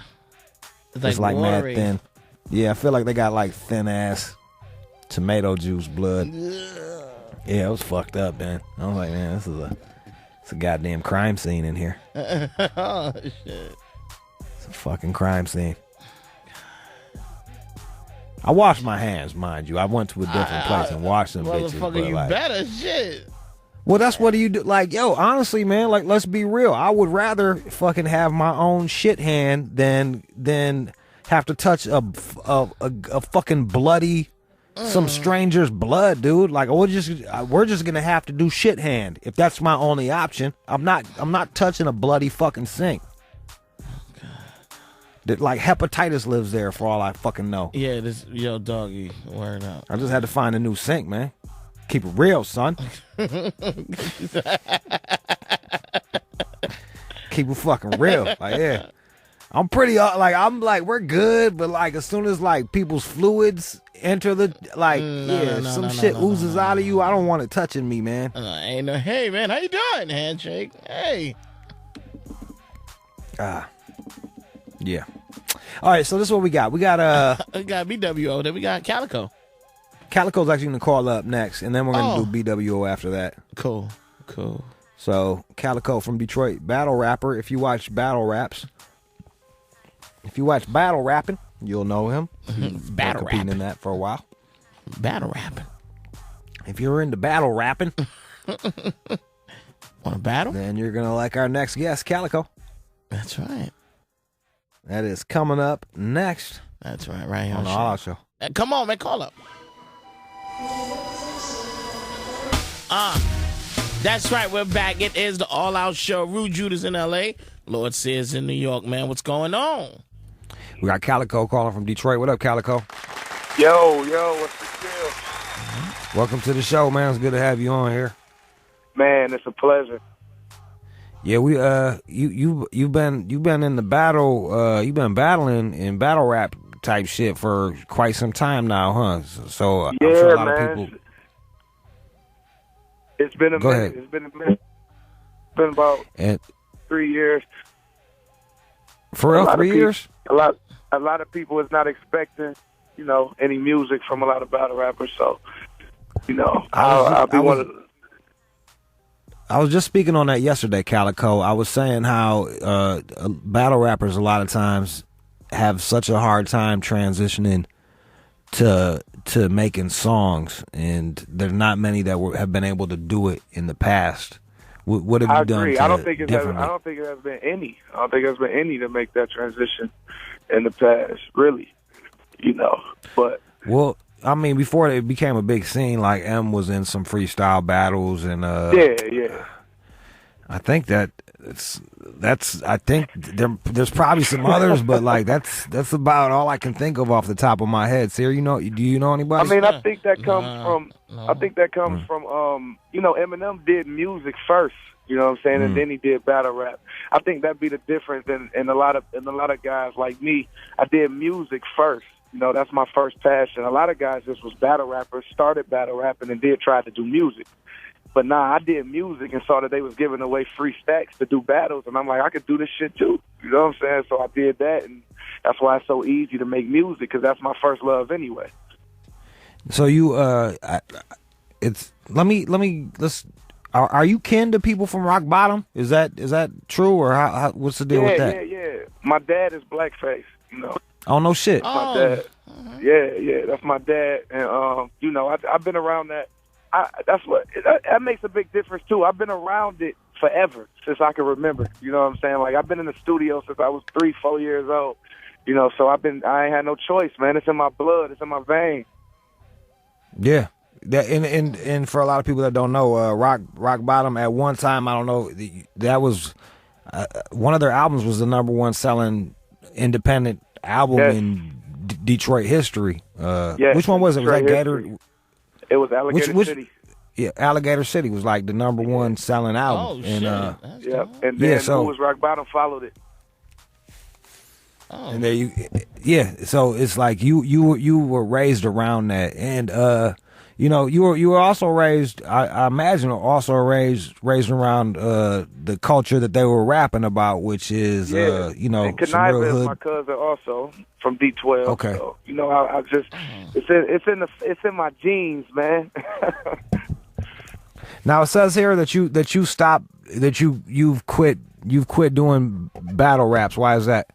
It's like mad thin. Yeah, I feel like they got like thin ass tomato juice blood. Yeah, it was fucked up, man. I was like, man, it's a goddamn crime scene in here. Oh, shit. It's a fucking crime scene. I washed my hands, mind you. I went to a different place and washed them bitches. Motherfucker, you like, better shit. well, that's what do you do? Like, yo, honestly, man, like, let's be real. I would rather fucking have my own shit hand than have to touch a fucking bloody some stranger's blood, dude. Like, we're just gonna have to do shit hand if that's my only option. I'm not touching a bloody fucking sink. That, like, hepatitis lives there for all I fucking know. Yeah, yo, doggy, word up. I just had to find a new sink, man. Keep it real, son. Keep it fucking real. Like, yeah. I'm pretty, we're good, but, like, as soon as, like, people's fluids enter the, like, shit oozes out of you, I don't want it touching me, man. Ain't no, hey, man, how you doing? Handshake. Hey. Yeah. All right, so this is what we got. We got, we got BWO, then we got Calico. Calico's actually going to call up next, and then we're going to do BWO after that. Cool. So, Calico from Detroit, battle rapper. If you watch battle rapping, You'll know him. Battle competing rapping. in that for a while. Battle rapping. If you're into battle rapping, Want to battle? then you're gonna like our next guest, Calico. That's right. That is coming up next. That's right. Right here on the show. All Out Show. Come on, man. Call up. That's right. We're back. It is the All Out Show. Jude is in L.A. Lord Sears in New York, man. What's going on? We got Calico calling from Detroit. What up, Calico? Yo, what's the deal? Welcome to the show, man. It's good to have you on here. Man, it's a pleasure. Yeah, we you've been in the battle. You've been battling in battle rap type shit for quite some time now, huh? So I'm sure a lot of people. It's been a Go minute. ahead. It's been a minute. It's been about 3 years. For real, 3 years? A lot of people is not expecting, any music from a lot of battle rappers. So, I'll be one of the. I was just speaking on that yesterday, Calico. I was saying how battle rappers a lot of times have such a hard time transitioning to making songs, and there's not many that have been able to do it in the past. What have you done? I don't think it has been any. I don't think there's been any to make that transition in the past, really. But well, I mean, before it became a big scene, like M was in some freestyle battles, and yeah. I think I think there's probably some others, but like that's about all I can think of off the top of my head. Sear, do you know anybody? I mean, I think that comes from Eminem did music first, you know what I'm saying, and then he did battle rap. I think that'd be the difference in a lot of guys like me. I did music first. That's my first passion. A lot of guys just was battle rappers, started battle rapping, and did try to do music. But I did music and saw that they was giving away free stacks to do battles, and I'm like, I could do this shit too. You know what I'm saying? So I did that, and that's why it's so easy to make music, because that's my first love anyway. So are you kin to people from Rock Bottom? Is that true, or how what's the deal with that? Yeah. My dad is blackface. Oh no shit. My dad. Yeah, that's my dad, and I've been around that. That makes a big difference too. I've been around it forever, since I can remember. You know what I'm saying? Like, I've been in the studio since I was 3-4 years old. So I ain't had no choice, man. It's in my blood. It's in my veins. Yeah. And for a lot of people that don't know, Rock Bottom at one time, I don't know, that was one of their albums was the #1 selling independent album in Detroit history. Which one was it? Was that Gator? It was Alligator City. Yeah, Alligator City was like the #1 selling album. Oh, and shit. And then who was Rock Bottom followed it. And there so it's like you were raised around that, and you were also raised. I imagine also raised around the culture that they were rapping about, which is and some Kaniva real is hood. my cousin also from D12. Okay. So, I just it's in my genes, man. Now it says here that you stopped, you've quit doing battle raps. Why is that?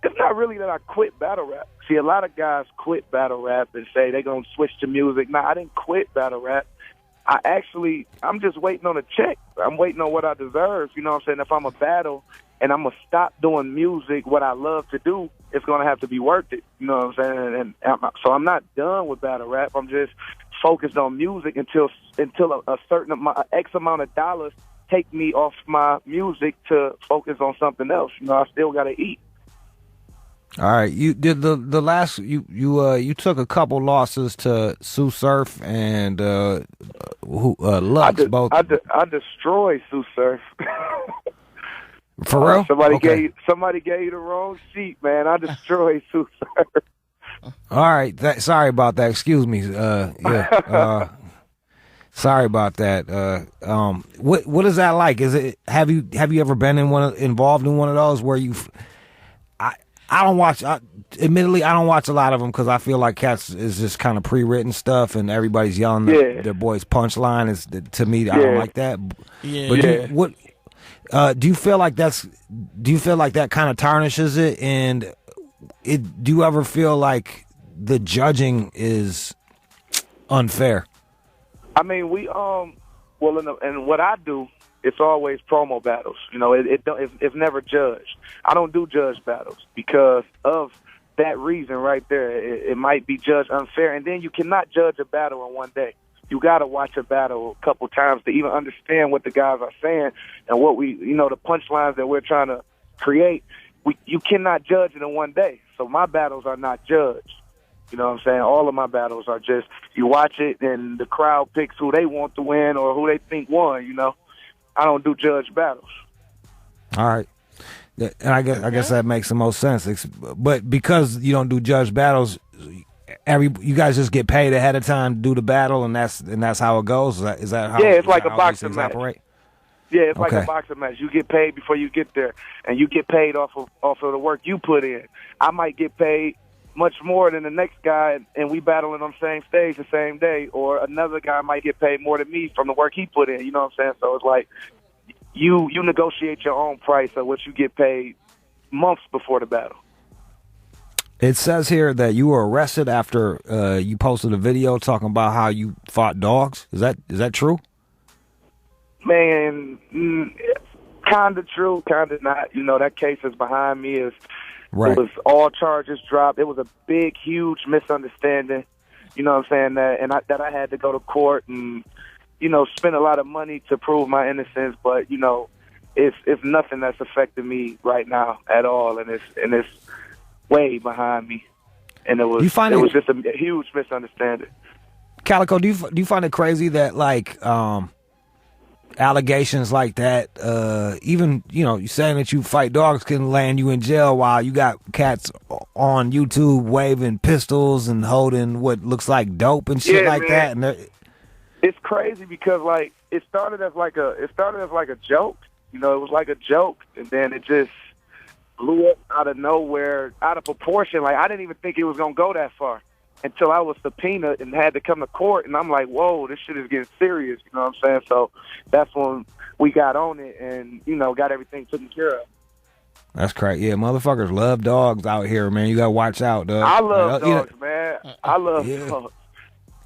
It's not really that I quit battle rap. See, a lot of guys quit battle rap and say they're going to switch to music. No, I didn't quit battle rap. I'm just waiting on a check. I'm waiting on what I deserve. You know what I'm saying? If I'm a battle and I'm going to stop doing music, what I love to do, it's going to have to be worth it. You know what I'm saying? So I'm not done with battle rap. I'm just focused on music until a certain amount, X amount of dollars take me off my music to focus on something else. I still got to eat. All right, you did the last you took a couple losses to Sue Surf and Lux both. I destroyed Sue Surf. For real? Somebody gave you the wrong sheet, man. I destroyed Sue Surf. All right, sorry about that. Excuse me. Sorry about that. What is that like? Is it have you ever been involved in one of those where you? I don't watch. Admittedly, I don't watch a lot of them because I feel like cats is just kind of pre-written stuff, and everybody's yelling their boy's punchline. Is to me, I don't like that. Yeah. But Do you feel like that kind of tarnishes it? And do you ever feel like the judging is unfair? I mean, and what I do, it's always promo battles. You know, it's never judged. I don't do judge battles because of that reason right there. It might be judged unfair, and then you cannot judge a battle in one day. You got to watch a battle a couple times to even understand what the guys are saying and what the punchlines that we're trying to create. You cannot judge it in one day. So my battles are not judged. You know what I'm saying? All of my battles are just, you watch it and the crowd picks who they want to win or who they think won, you know? I don't do judge battles. All right. And I guess that makes the most sense. But because you don't do judge battles, you guys just get paid ahead of time to do the battle, and that's how it goes? Is that how? Yeah, it's like a boxing match. Operate? Yeah, it's like a boxing match. You get paid before you get there, and you get paid off of the work you put in. I might get paid much more than the next guy, and we battling on the same stage the same day, or another guy might get paid more than me from the work he put in. You know what I'm saying? So it's like you negotiate your own price of what you get paid months before the battle. It says here that you were arrested after you posted a video talking about how you fought dogs. Is that true? Man, kind of true, kind of not. You know, that case is behind me. Right. It was all charges dropped. It was a big, huge misunderstanding. You know what I'm saying? That I had to go to court and, you know, spend a lot of money to prove my innocence. But, you know, it's nothing that's affecting me right now at all. And it's way behind me. And it was just a huge misunderstanding. Calico, do you find it crazy that, like, allegations like that, even, you know, you saying that you fight dogs can land you in jail while you got cats on YouTube waving pistols and holding what looks like dope and shit like that? And it's crazy because, like, it started as like a joke. You know, it was like a joke, and then it just blew up out of nowhere, out of proportion. Like, I didn't even think it was gonna go that far until I was subpoenaed and had to come to court, and I'm like, whoa, this shit is getting serious, you know what I'm saying? So that's when we got on it and, you know, got everything taken care of. That's crazy. Yeah, motherfuckers love dogs out here, man. You gotta watch out, dog. I love dogs, man. I love dogs.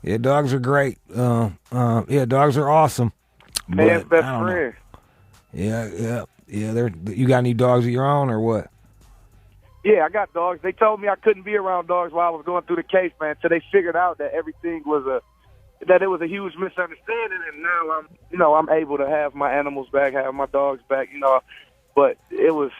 Yeah, dogs are great. Yeah, dogs are awesome. Man's best friend. Yeah. You got any dogs of your own or what? Yeah, I got dogs. They told me I couldn't be around dogs while I was going through the case, man, until they figured out that everything was that it was a huge misunderstanding, and now I'm able to have my animals back, have my dogs back, you know. But it was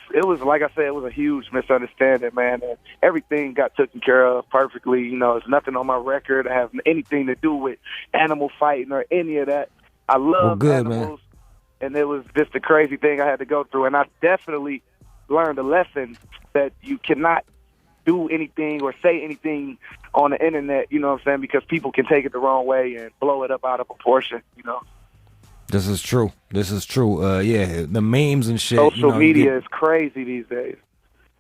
like I said, it was a huge misunderstanding, man, and everything got taken care of perfectly. You know, there's nothing on my record that has anything to do with animal fighting or any of that. I love animals, and it was just a crazy thing I had to go through, and I definitely learned a lesson that you cannot do anything or say anything on the internet, you know what I'm saying, because people can take it the wrong way and blow it up out of proportion, you know. This is true. Yeah, the memes and shit. Social media is crazy these days.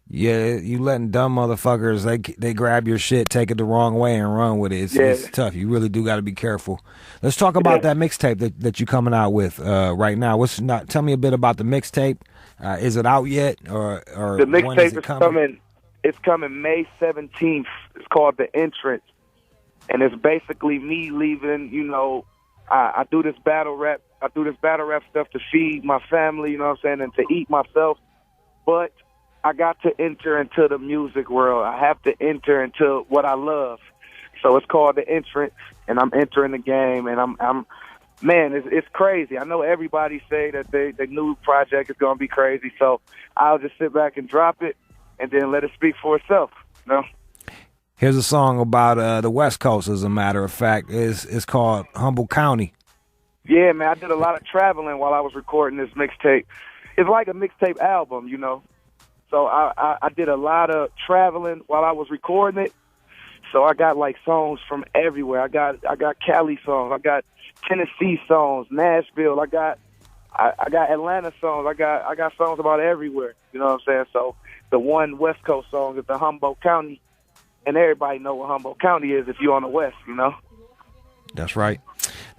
Yeah, you letting dumb motherfuckers, they grab your shit, take it the wrong way, and run with it. It's tough. You really do got to be careful. Let's talk about that mixtape that you're coming out with right now. Tell me a bit about the mixtape. Is it out yet, or the mixtape is coming? It's coming May 17th. It's called The Entrance, and it's basically me leaving. You know, I do this battle rap. I do this battle rap stuff to feed my family. You know what I'm saying, and to eat myself. But I got to enter into the music world. I have to enter into what I love. So it's called The Entrance, and I'm entering the game, and I'm man, it's crazy. I know everybody say that the new project is going to be crazy, so I'll just sit back and drop it and then let it speak for itself, you know? Here's a song about the West Coast, as a matter of fact. It's called Humboldt County. Yeah, man, I did a lot of traveling while I was recording this mixtape. It's like a mixtape album, you know? So I did a lot of traveling while I was recording it. So I got like songs from everywhere. I got Cali songs. I got Tennessee songs, Nashville. I got Atlanta songs. I got songs about everywhere. You know what I'm saying? So the one West Coast song is the Humboldt County, and everybody know what Humboldt County is if you're on the West. You know. That's right.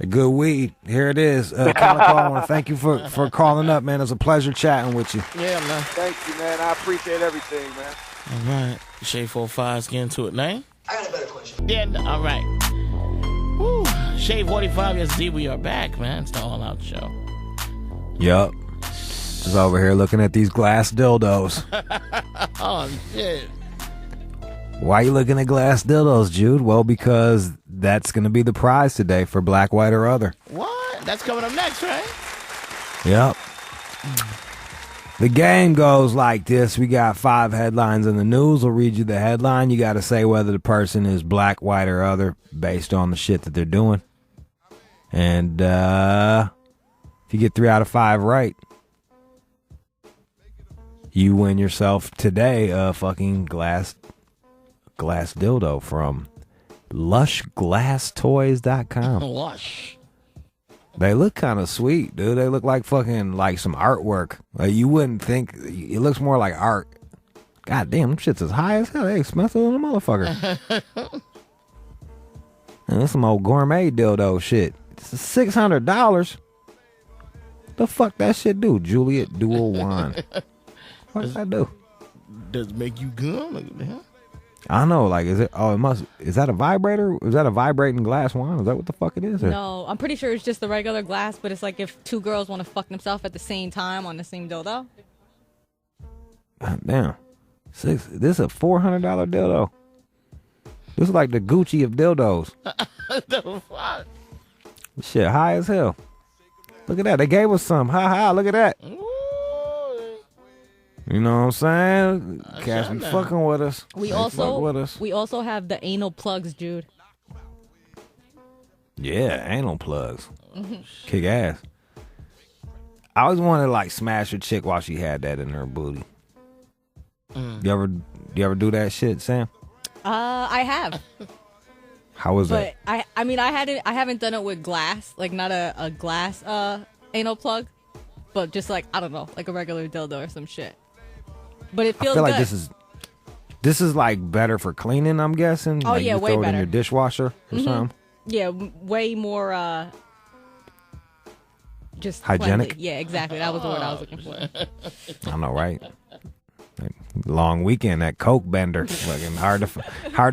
The good weed. Here it is. Calico, I want to thank you for calling up, man. It was a pleasure chatting with you. Yeah, man. Thank you, man. I appreciate everything, man. All right. Shade 45's getting to it, man. I got a better question. Yeah, all right. Woo. Shade 45, yes, D, we are back, man. It's the All Out Show. Yup. Just over here looking at these glass dildos. Oh, shit. Why are you looking at glass dildos, Jude? Well, because that's going to be the prize today for Black, White, or Other. What? That's coming up next, right? Yep. The game goes like this. We got 5 headlines in the news. We'll read you the headline. You got to say whether the person is black, white, or other based on the shit that they're doing. And if you get 3 out of 5 right, you win yourself today a fucking glass dildo from lushglasstoys.com. Lush. They look kind of sweet, dude. They look like fucking like some artwork. Like you wouldn't think. It looks more like art. God damn, them shits is high as hell. They expensive than a motherfucker. And that's some old gourmet dildo shit. It's $600. The fuck that shit do? Juliet Dual Wand. What does that do? Does it make you gum? Like, huh? I don't know. Like, is it? Oh, it must. Is that a vibrator? Is that a vibrating glass wand? Is that what the fuck it is? Or? No, I'm pretty sure it's just the regular glass, but it's like if 2 girls want to fuck themselves at the same time on the same dildo. God damn. This is a $400 dildo. This is like the Gucci of dildos. The fuck? Shit, high as hell. Look at that. They gave us some. Ha ha. Look at that. You know what I'm saying? Cats be fucking with us. We also have the anal plugs, Jude. Yeah, anal plugs. Mm-hmm. Kick ass. I always wanted to like smash a chick while she had that in her booty. You ever do that shit, Sam? I have. How was that? But I mean I haven't done it with glass, like not a glass anal plug, but just like I don't know, like a regular dildo or some shit. But it feels I feel good. like this is like better for cleaning, I'm guessing. Oh like yeah, you way throw it better. in your dishwasher or something. Yeah, way more just hygienic. Cleanly. Yeah, exactly. That was the word I was looking for. I know, right? Long weekend, that coke bender. Fucking hard to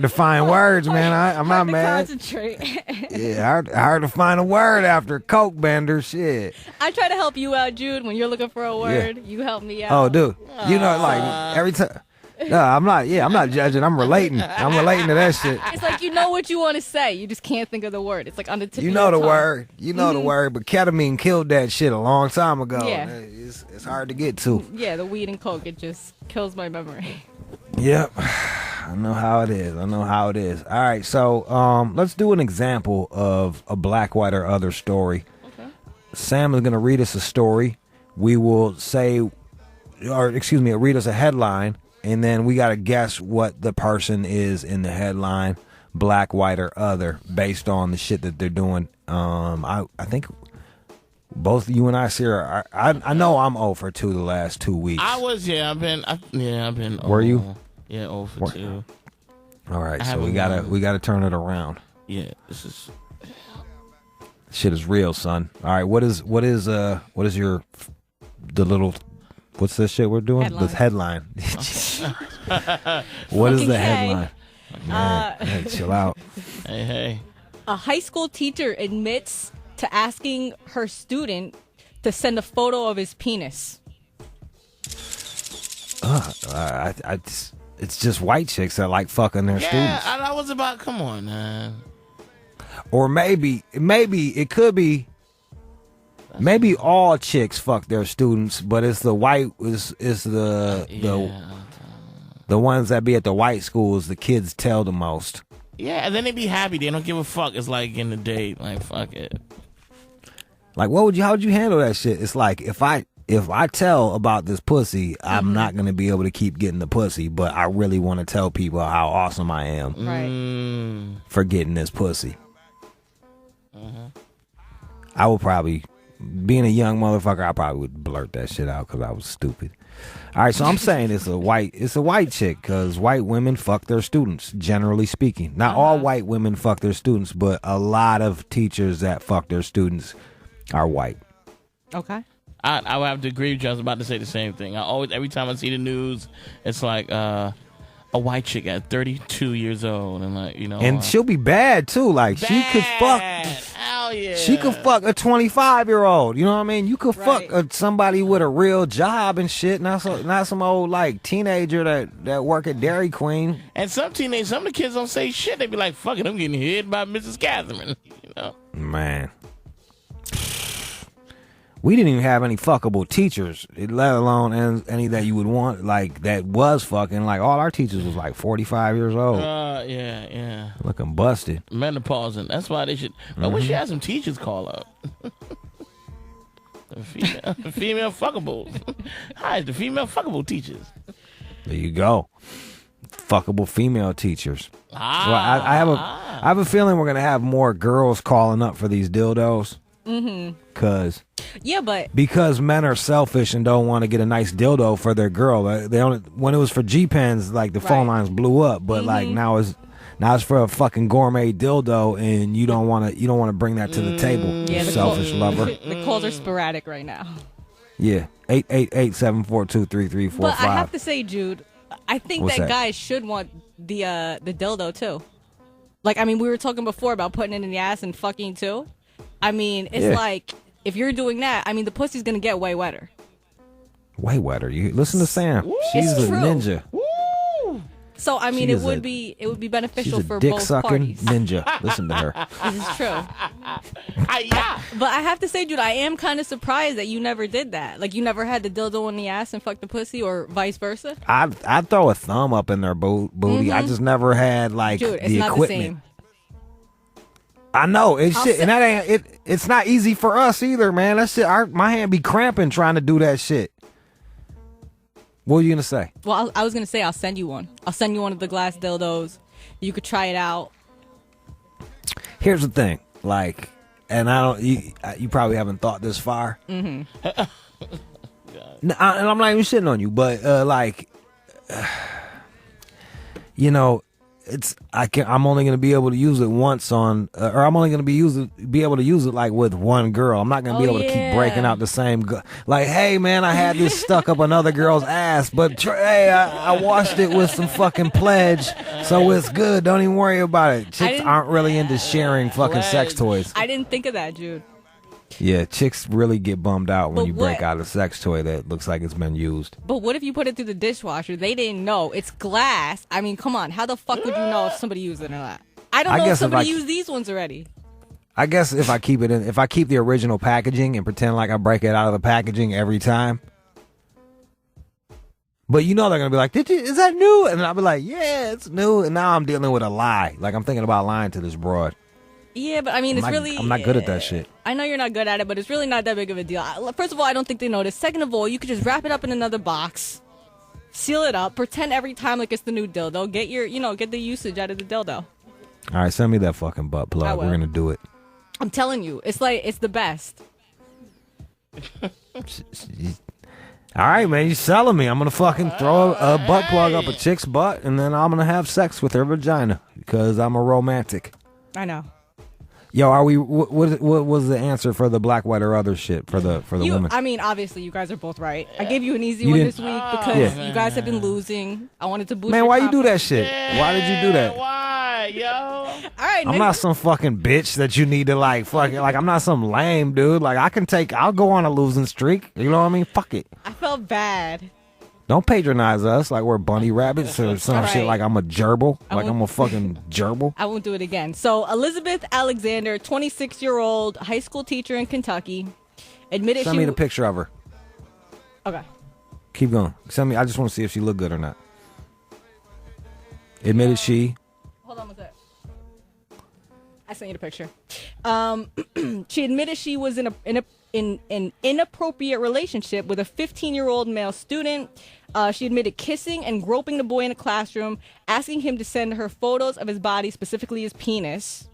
find words, man. I'm not mad. Concentrate. Yeah, hard to find a word after coke bender. Shit. I try to help you out, Jude. When you're looking for a word, you help me out. Oh, dude. You know, like every time. No, I'm not judging. I'm relating. I'm relating to that shit. It's like you know what you want to say. You just can't think of the word. It's like on the tip of You know your the tongue. word. You know the word, but ketamine killed that shit a long time ago. Yeah. It's hard to get to. Yeah, the weed and coke, it just kills my memory. Yep. I know how it is. All right, so let's do an example of a black, white, or other story. Okay. Sam is going to read us a story. We will read us a headline, and then we got to guess what the person is in the headline, black, white, or other, based on the shit that they're doing. I think both you and I, Sear, I know I'm 0 for 2 the last 2 weeks. I've been. Were you? Yeah, 0 for 2. All right, so we gotta turn it around. Yeah, this is shit is real, son. All right, what is your what's this shit we're doing? Headline. This headline. What is the headline? Hey, chill out. Hey. A high school teacher admits to asking her student to send a photo of his penis. It's just white chicks that like fucking their students. Yeah, I was about. Come on, man. Or maybe it could be. Maybe all chicks fuck their students, but it's the white is the ones that be at the white schools. The kids tell the most. Yeah, and then they be happy. They don't give a fuck. It's like in the date, like fuck it. Like, how would you handle that shit? It's like if I tell about this pussy, I'm not gonna be able to keep getting the pussy, but I really want to tell people how awesome I am for getting this pussy. I will probably being a young motherfucker, I probably would blurt that shit out because I was stupid. All right, so I'm saying it's a white chick because white women fuck their students, generally speaking. Not all white women fuck their students, but a lot of teachers that fuck their students are white. Okay. I would have to agree with you. I was about to say the same thing. Every time I see the news, it's like a white chick at 32 years old, and like, you know, and she'll be bad too. Like she could fuck. Hell yeah. She could fuck a 25-year-old. You know what I mean? You could fuck somebody with a real job and shit. Not some old like teenager that work at Dairy Queen. And some of the kids don't say shit. They be like, "Fuck it, I'm getting hit by Mrs. Catherine." You know, man. We didn't even have any fuckable teachers, let alone any that you would want, like, that was fucking. Like, all our teachers was, like, 45 years old. Yeah. Looking busted. Menopausing. That's why they should... I wish you had some teachers call up. female fuckable. Hi, the female fuckable teachers. There you go. Fuckable female teachers. So I have a feeling we're going to have more girls calling up for these dildos. Because men are selfish and don't want to get a nice dildo for their girl. They only, when it was for G pens, like the phone lines blew up. But like now it's for a fucking gourmet dildo, and you don't want to bring that to the table. You selfish lover. The calls are sporadic right now. Yeah, 888-742-3345. But I have to say, Jude, I think What's that? guys should want the dildo too. Like, I mean, we were talking before about putting it in the ass and fucking too. I mean, it's like, if you're doing that, I mean, the pussy's going to get way wetter. Way wetter. You listen to Sam. She's a ninja. So, I mean, it would be beneficial for both dick-sucking parties. ninja. Listen to her. This is true. But I have to say, Jude, I am kind of surprised that you never did that. Like, you never had the dildo in the ass and fuck the pussy, or vice versa? I'd throw a thumb up in their booty. I just never had, like, Dude, it's the not equipment. the same. I know it's shit, and that ain't it. It's not easy for us either, man. That shit, my hand be cramping trying to do that shit. What were you gonna say? Well, I was gonna say I'll send you one. I'll send you one of the glass dildos. You could try it out. Here's the thing, like, and I don't. You probably haven't thought this far. Mm-hmm. And I'm not even shitting on you, but you know. I'm only going to be able to use it once on, or I'm only going to be able to use it like with one girl. I'm not going to be able to keep breaking out the same. Like, hey man, I had this stuck up another girl's ass, but hey, I washed it with some fucking Pledge, so it's good. Don't even worry about it. Chicks aren't really into sharing fucking sex toys. I didn't think of that, Jude. Yeah, chicks really get bummed out when you break out a sex toy that looks like it's been used. But what if you put it through the dishwasher? They didn't know. It's glass. I mean, come on. How the fuck would you know if somebody used it or not? I don't know if somebody used these ones already. I guess if I keep the original packaging and pretend like I break it out of the packaging every time. But you know they're gonna be like, is that new? And I'll be like, yeah, it's new. And now I'm dealing with a lie. Like, I'm thinking about lying to this broad. Yeah, but I mean, I'm not good at that shit. I know you're not good at it, but it's really not that big of a deal. First of all, I don't think they notice. Second of all, you could just wrap it up in another box, seal it up, pretend every time like it's the new dildo. Get the usage out of the dildo. All right, send me that fucking butt plug. We're gonna do it. I'm telling you, it's the best. All right, man, you're selling me. I'm gonna fucking throw a butt plug up a chick's butt, and then I'm gonna have sex with her vagina because I'm a romantic. I know. Yo, are we? What was the answer for the black, white, or other shit for the women? I mean, obviously, you guys are both right. I gave you an easy one this week because you guys have been losing. I wanted to boost. Man, why you do that shit? Why did you do that? Why, yo? All right, I'm not some fucking bitch that you need to like fucking like. I'm not some lame dude. Like I'll go on a losing streak. You know what I mean? Fuck it. I felt bad. Don't patronize us like we're bunny rabbits or some shit like I'm a gerbil. Like I'm a fucking gerbil. I won't do it again. So Elizabeth Alexander, 26-year-old high school teacher in Kentucky, admitted Send me the picture of her. Okay. Keep going. Send me. I just want to see if she looked good or not. Admitted she. Hold on a sec. I sent you the picture. She admitted she was in an inappropriate relationship with a 15-year-old male student. She admitted kissing and groping the boy in the classroom, asking him to send her photos of his body, specifically his penis.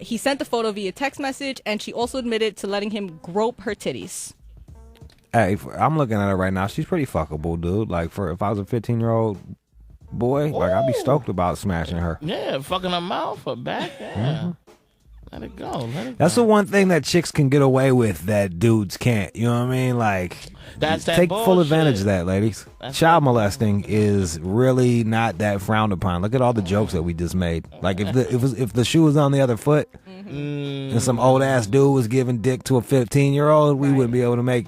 He sent the photo via text message, and she also admitted to letting him grope her titties. Hey, I'm looking at her right now. She's pretty fuckable, dude. Like, if I was a 15-year-old boy, like, I'd be stoked about smashing her. Yeah, fucking her mouth, her back. Yeah. Let it go. That's the one thing that chicks can get away with that dudes can't. You know what I mean? Like, That's that take full bullshit. advantage of that, ladies. Child molesting is really not that frowned upon. Look at all the jokes that we just made. Like, if the shoe was on the other foot and some old ass dude was giving dick to a 15-year-old, we wouldn't be able to make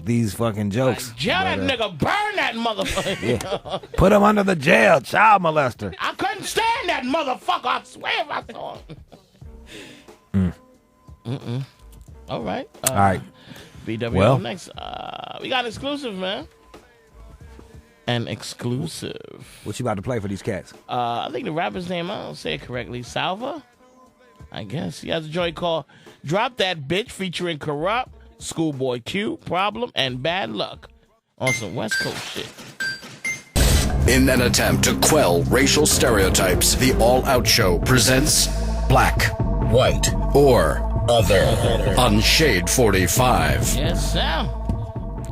these fucking jokes. Jail that nigga, burn that motherfucker. Yeah. Put him under the jail, child molester. I couldn't stand that motherfucker. I swear if I saw him. All right. All right. BW Well. next. We got an exclusive, man. An exclusive. What you about to play for these cats? I think the rapper's name, I don't say it correctly, Salva? I guess. He has a joint called Drop That Bitch featuring Corrupt, Schoolboy Q, Problem, and Bad Luck on some West Coast shit. In an attempt to quell racial stereotypes, the All Out Show presents Black, White, or Other on Shade 45. Yes, sir.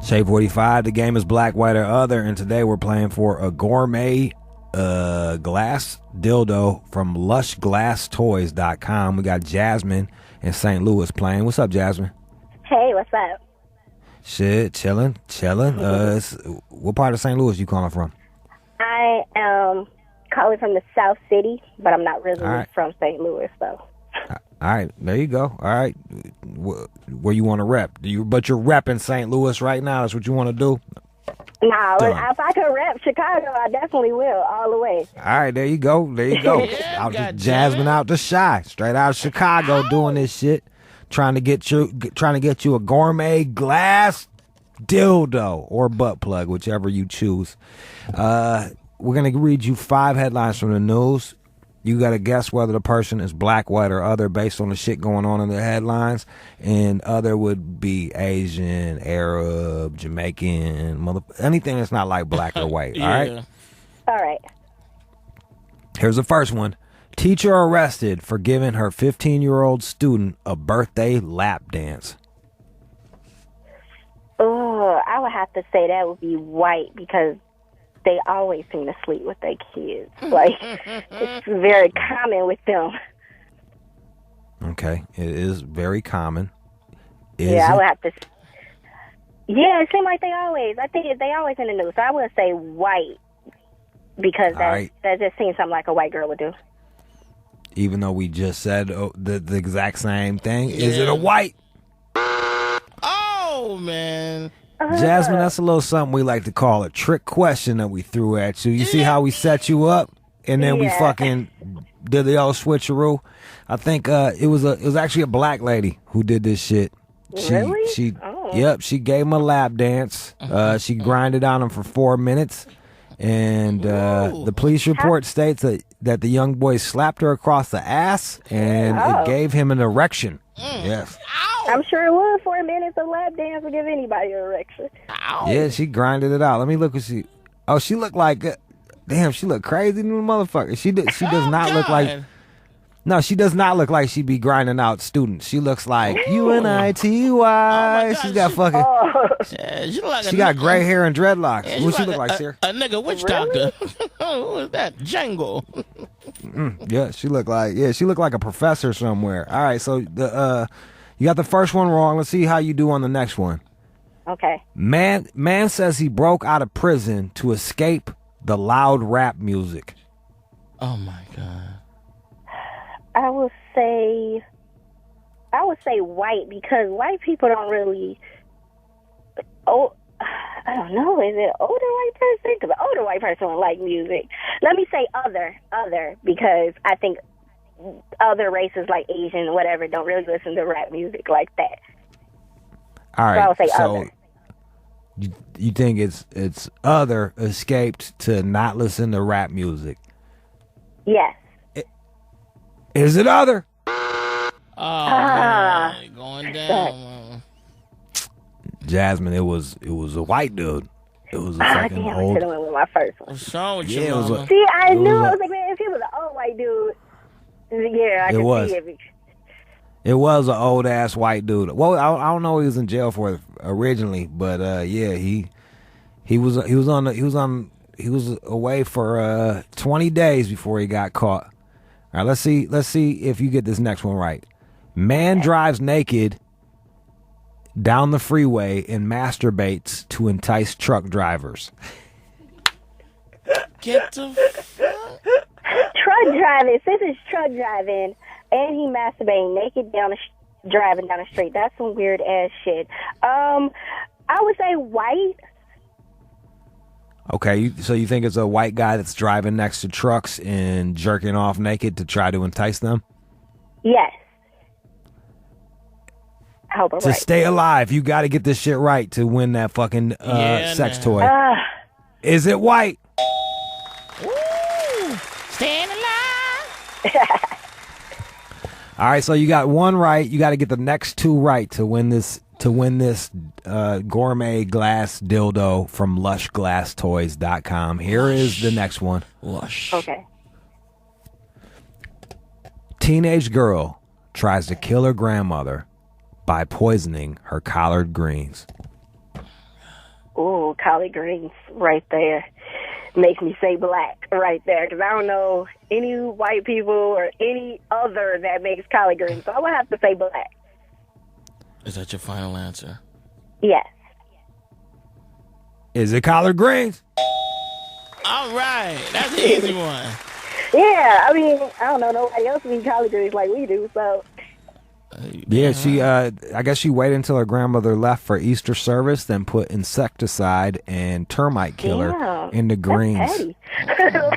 Shade 45, the game is Black, White, or Other, and today we're playing for a gourmet glass dildo from lushglasstoys.com. We got Jasmine in St. Louis playing. What's up, Jasmine? Hey, what's up? Shit, chilling. What part of St. Louis you calling from? I am calling from the South City, but I'm not really All right. from St. Louis, though. All right, there you go. All right, where you want to rep? But you're repping St. Louis right now. That's what you want to do. Nah, Done. if I could rep Chicago, I definitely will, all the way. All right, there you go. Yeah, Jasmine out the Shy, straight out of Chicago, doing this shit, trying to get you a gourmet glass dildo or butt plug, whichever you choose. We're gonna read you 5 headlines from the news. You got to guess whether the person is black, white, or other based on the shit going on in the headlines. And other would be Asian, Arab, Jamaican, anything that's not like black or white. All right? All right. Here's the first one. Teacher arrested for giving her 15-year-old student a birthday lap dance. Oh, I would have to say that would be white because they always seem to sleep with their kids. Like, it's very common with them. Okay, it is very common. I would have to. Yeah, it seems like they always. I think they always in the news. So I would say white because that just seems something like a white girl would do. Even though we just said the exact same thing, is it a white? Oh, man. Jasmine, that's a little something we like to call a trick question that we threw at you. You see how we set you up, and then we fucking did the old switcheroo. I think it was actually a black lady who did this shit. Yep, she gave him a lap dance. She grinded on him for 4 minutes, and the police report states that the young boy slapped her across the ass, and it gave him an erection. Yes. I'm sure it would. 4 minutes of lap dance would give anybody an erection. Yeah, she grinded it out. Let me look what she. Oh, she looked like. Damn, she looked crazy, little motherfucker. She does not look like. No, she does not look like she be grinding out students. She looks like UNITY. She's got fucking. She, look like she got gray hair and dreadlocks. Yeah, What she look like, Sear? A nigga witch doctor. Who is that? Django. Yeah, she looked like a professor somewhere. All right, so you got the first one wrong. Let's see how you do on the next one. Okay. Man says he broke out of prison to escape the loud rap music. Oh my God. I would say white because white people don't really. Oh, I don't know. Is it older white person? Because the older white person would like music. Let me say other because I think other races like Asian, whatever, don't really listen to rap music like that. All right. So I would say other. You think it's other escaped to not listen to rap music? Yes. Is it other? Oh, man. Going down. Jasmine, it was a white dude. It was a fucking damn, old. I should have went with my first one. What's wrong with Yeah, you, it was mama? See, I knew. I was like, man, if he was an old white dude, Yeah, I It can was. see it. It was an old ass white dude. Well, I don't know what he was in jail for originally, but yeah, he was away for 20 days before he got caught. All right, let's see if you get this next one right. Man drives naked down the freeway and masturbates to entice truck drivers. Get the Truck driving. Since it's truck driving, and he masturbating naked driving down the street. That's some weird ass shit. I would say white. Okay, so you think it's a white guy that's driving next to trucks and jerking off naked to try to entice them? Yes. I hope I'm To right. stay alive, you got to get this shit right to win that fucking sex toy. Is it white? Staying alive. All right, so you got one right. You got to get the next two right to win this gourmet glass dildo from lushglasstoys.com. Here is the next one. Lush. Okay. Teenage girl tries to kill her grandmother by poisoning her collard greens. Ooh, collard greens right there. Makes me say black right there, because I don't know any white people or any other that makes collard greens, so I would have to say black. Is that your final answer? Yes. Is it collard greens? All right. That's an easy one. Yeah, I mean, I don't know, nobody else eats collard greens like we do, so. Yeah, she. I guess she waited until her grandmother left for Easter service, then put insecticide and termite killer in the greens. Petty. Yeah,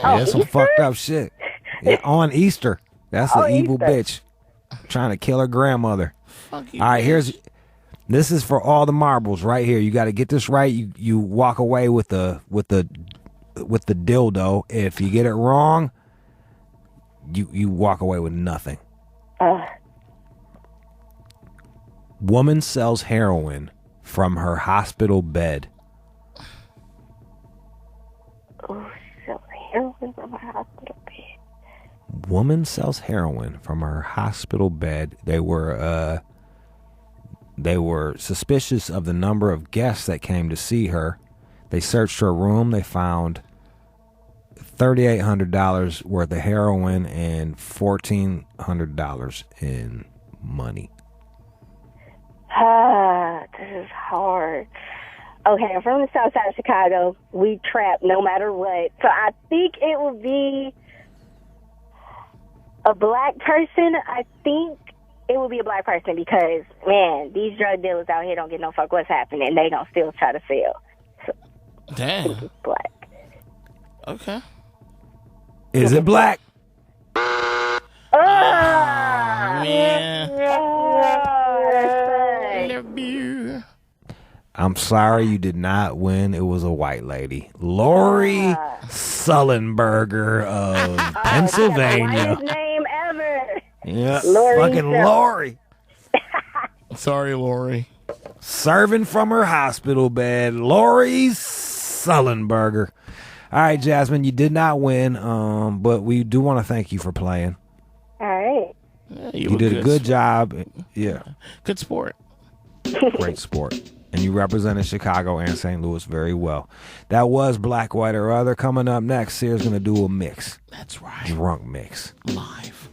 that's some fucked up shit. Yeah, on Easter, that's an evil bitch trying to kill her grandmother. All right, this is for all the marbles right here. You got to get this right. You walk away with the dildo. If you get it wrong, you walk away with nothing. Woman sells heroin from her hospital bed. Oh, so heroin from her hospital bed. Woman sells heroin from her hospital bed. They were suspicious of the number of guests that came to see her. They searched her room. They found $3,800 worth of heroin and $1,400 in money. This is hard. Okay, I'm from the south side of Chicago. We trap no matter what. So I think it would be a black person. I think it would be a black person because, man, these drug dealers out here don't get no fuck what's happening. They gonna still try to sell. So, damn. it's black. Okay. Is it black? I'm sorry you did not win. It was a white lady. Lori Sullenberger of Pennsylvania. Whitest name ever. Yeah, Lori fucking Lori. Sorry, Lori. Serving from her hospital bed. Lori Sullenberger. All right, Jasmine, you did not win, but we do want to thank you for playing. All right. Yeah, you did a good job. Yeah. Good sport. Great sport. And you represented Chicago and St. Louis very well. That was Black, White, or Other. Coming up next, Sear's going to do a mix. That's right. Drunk mix. Live.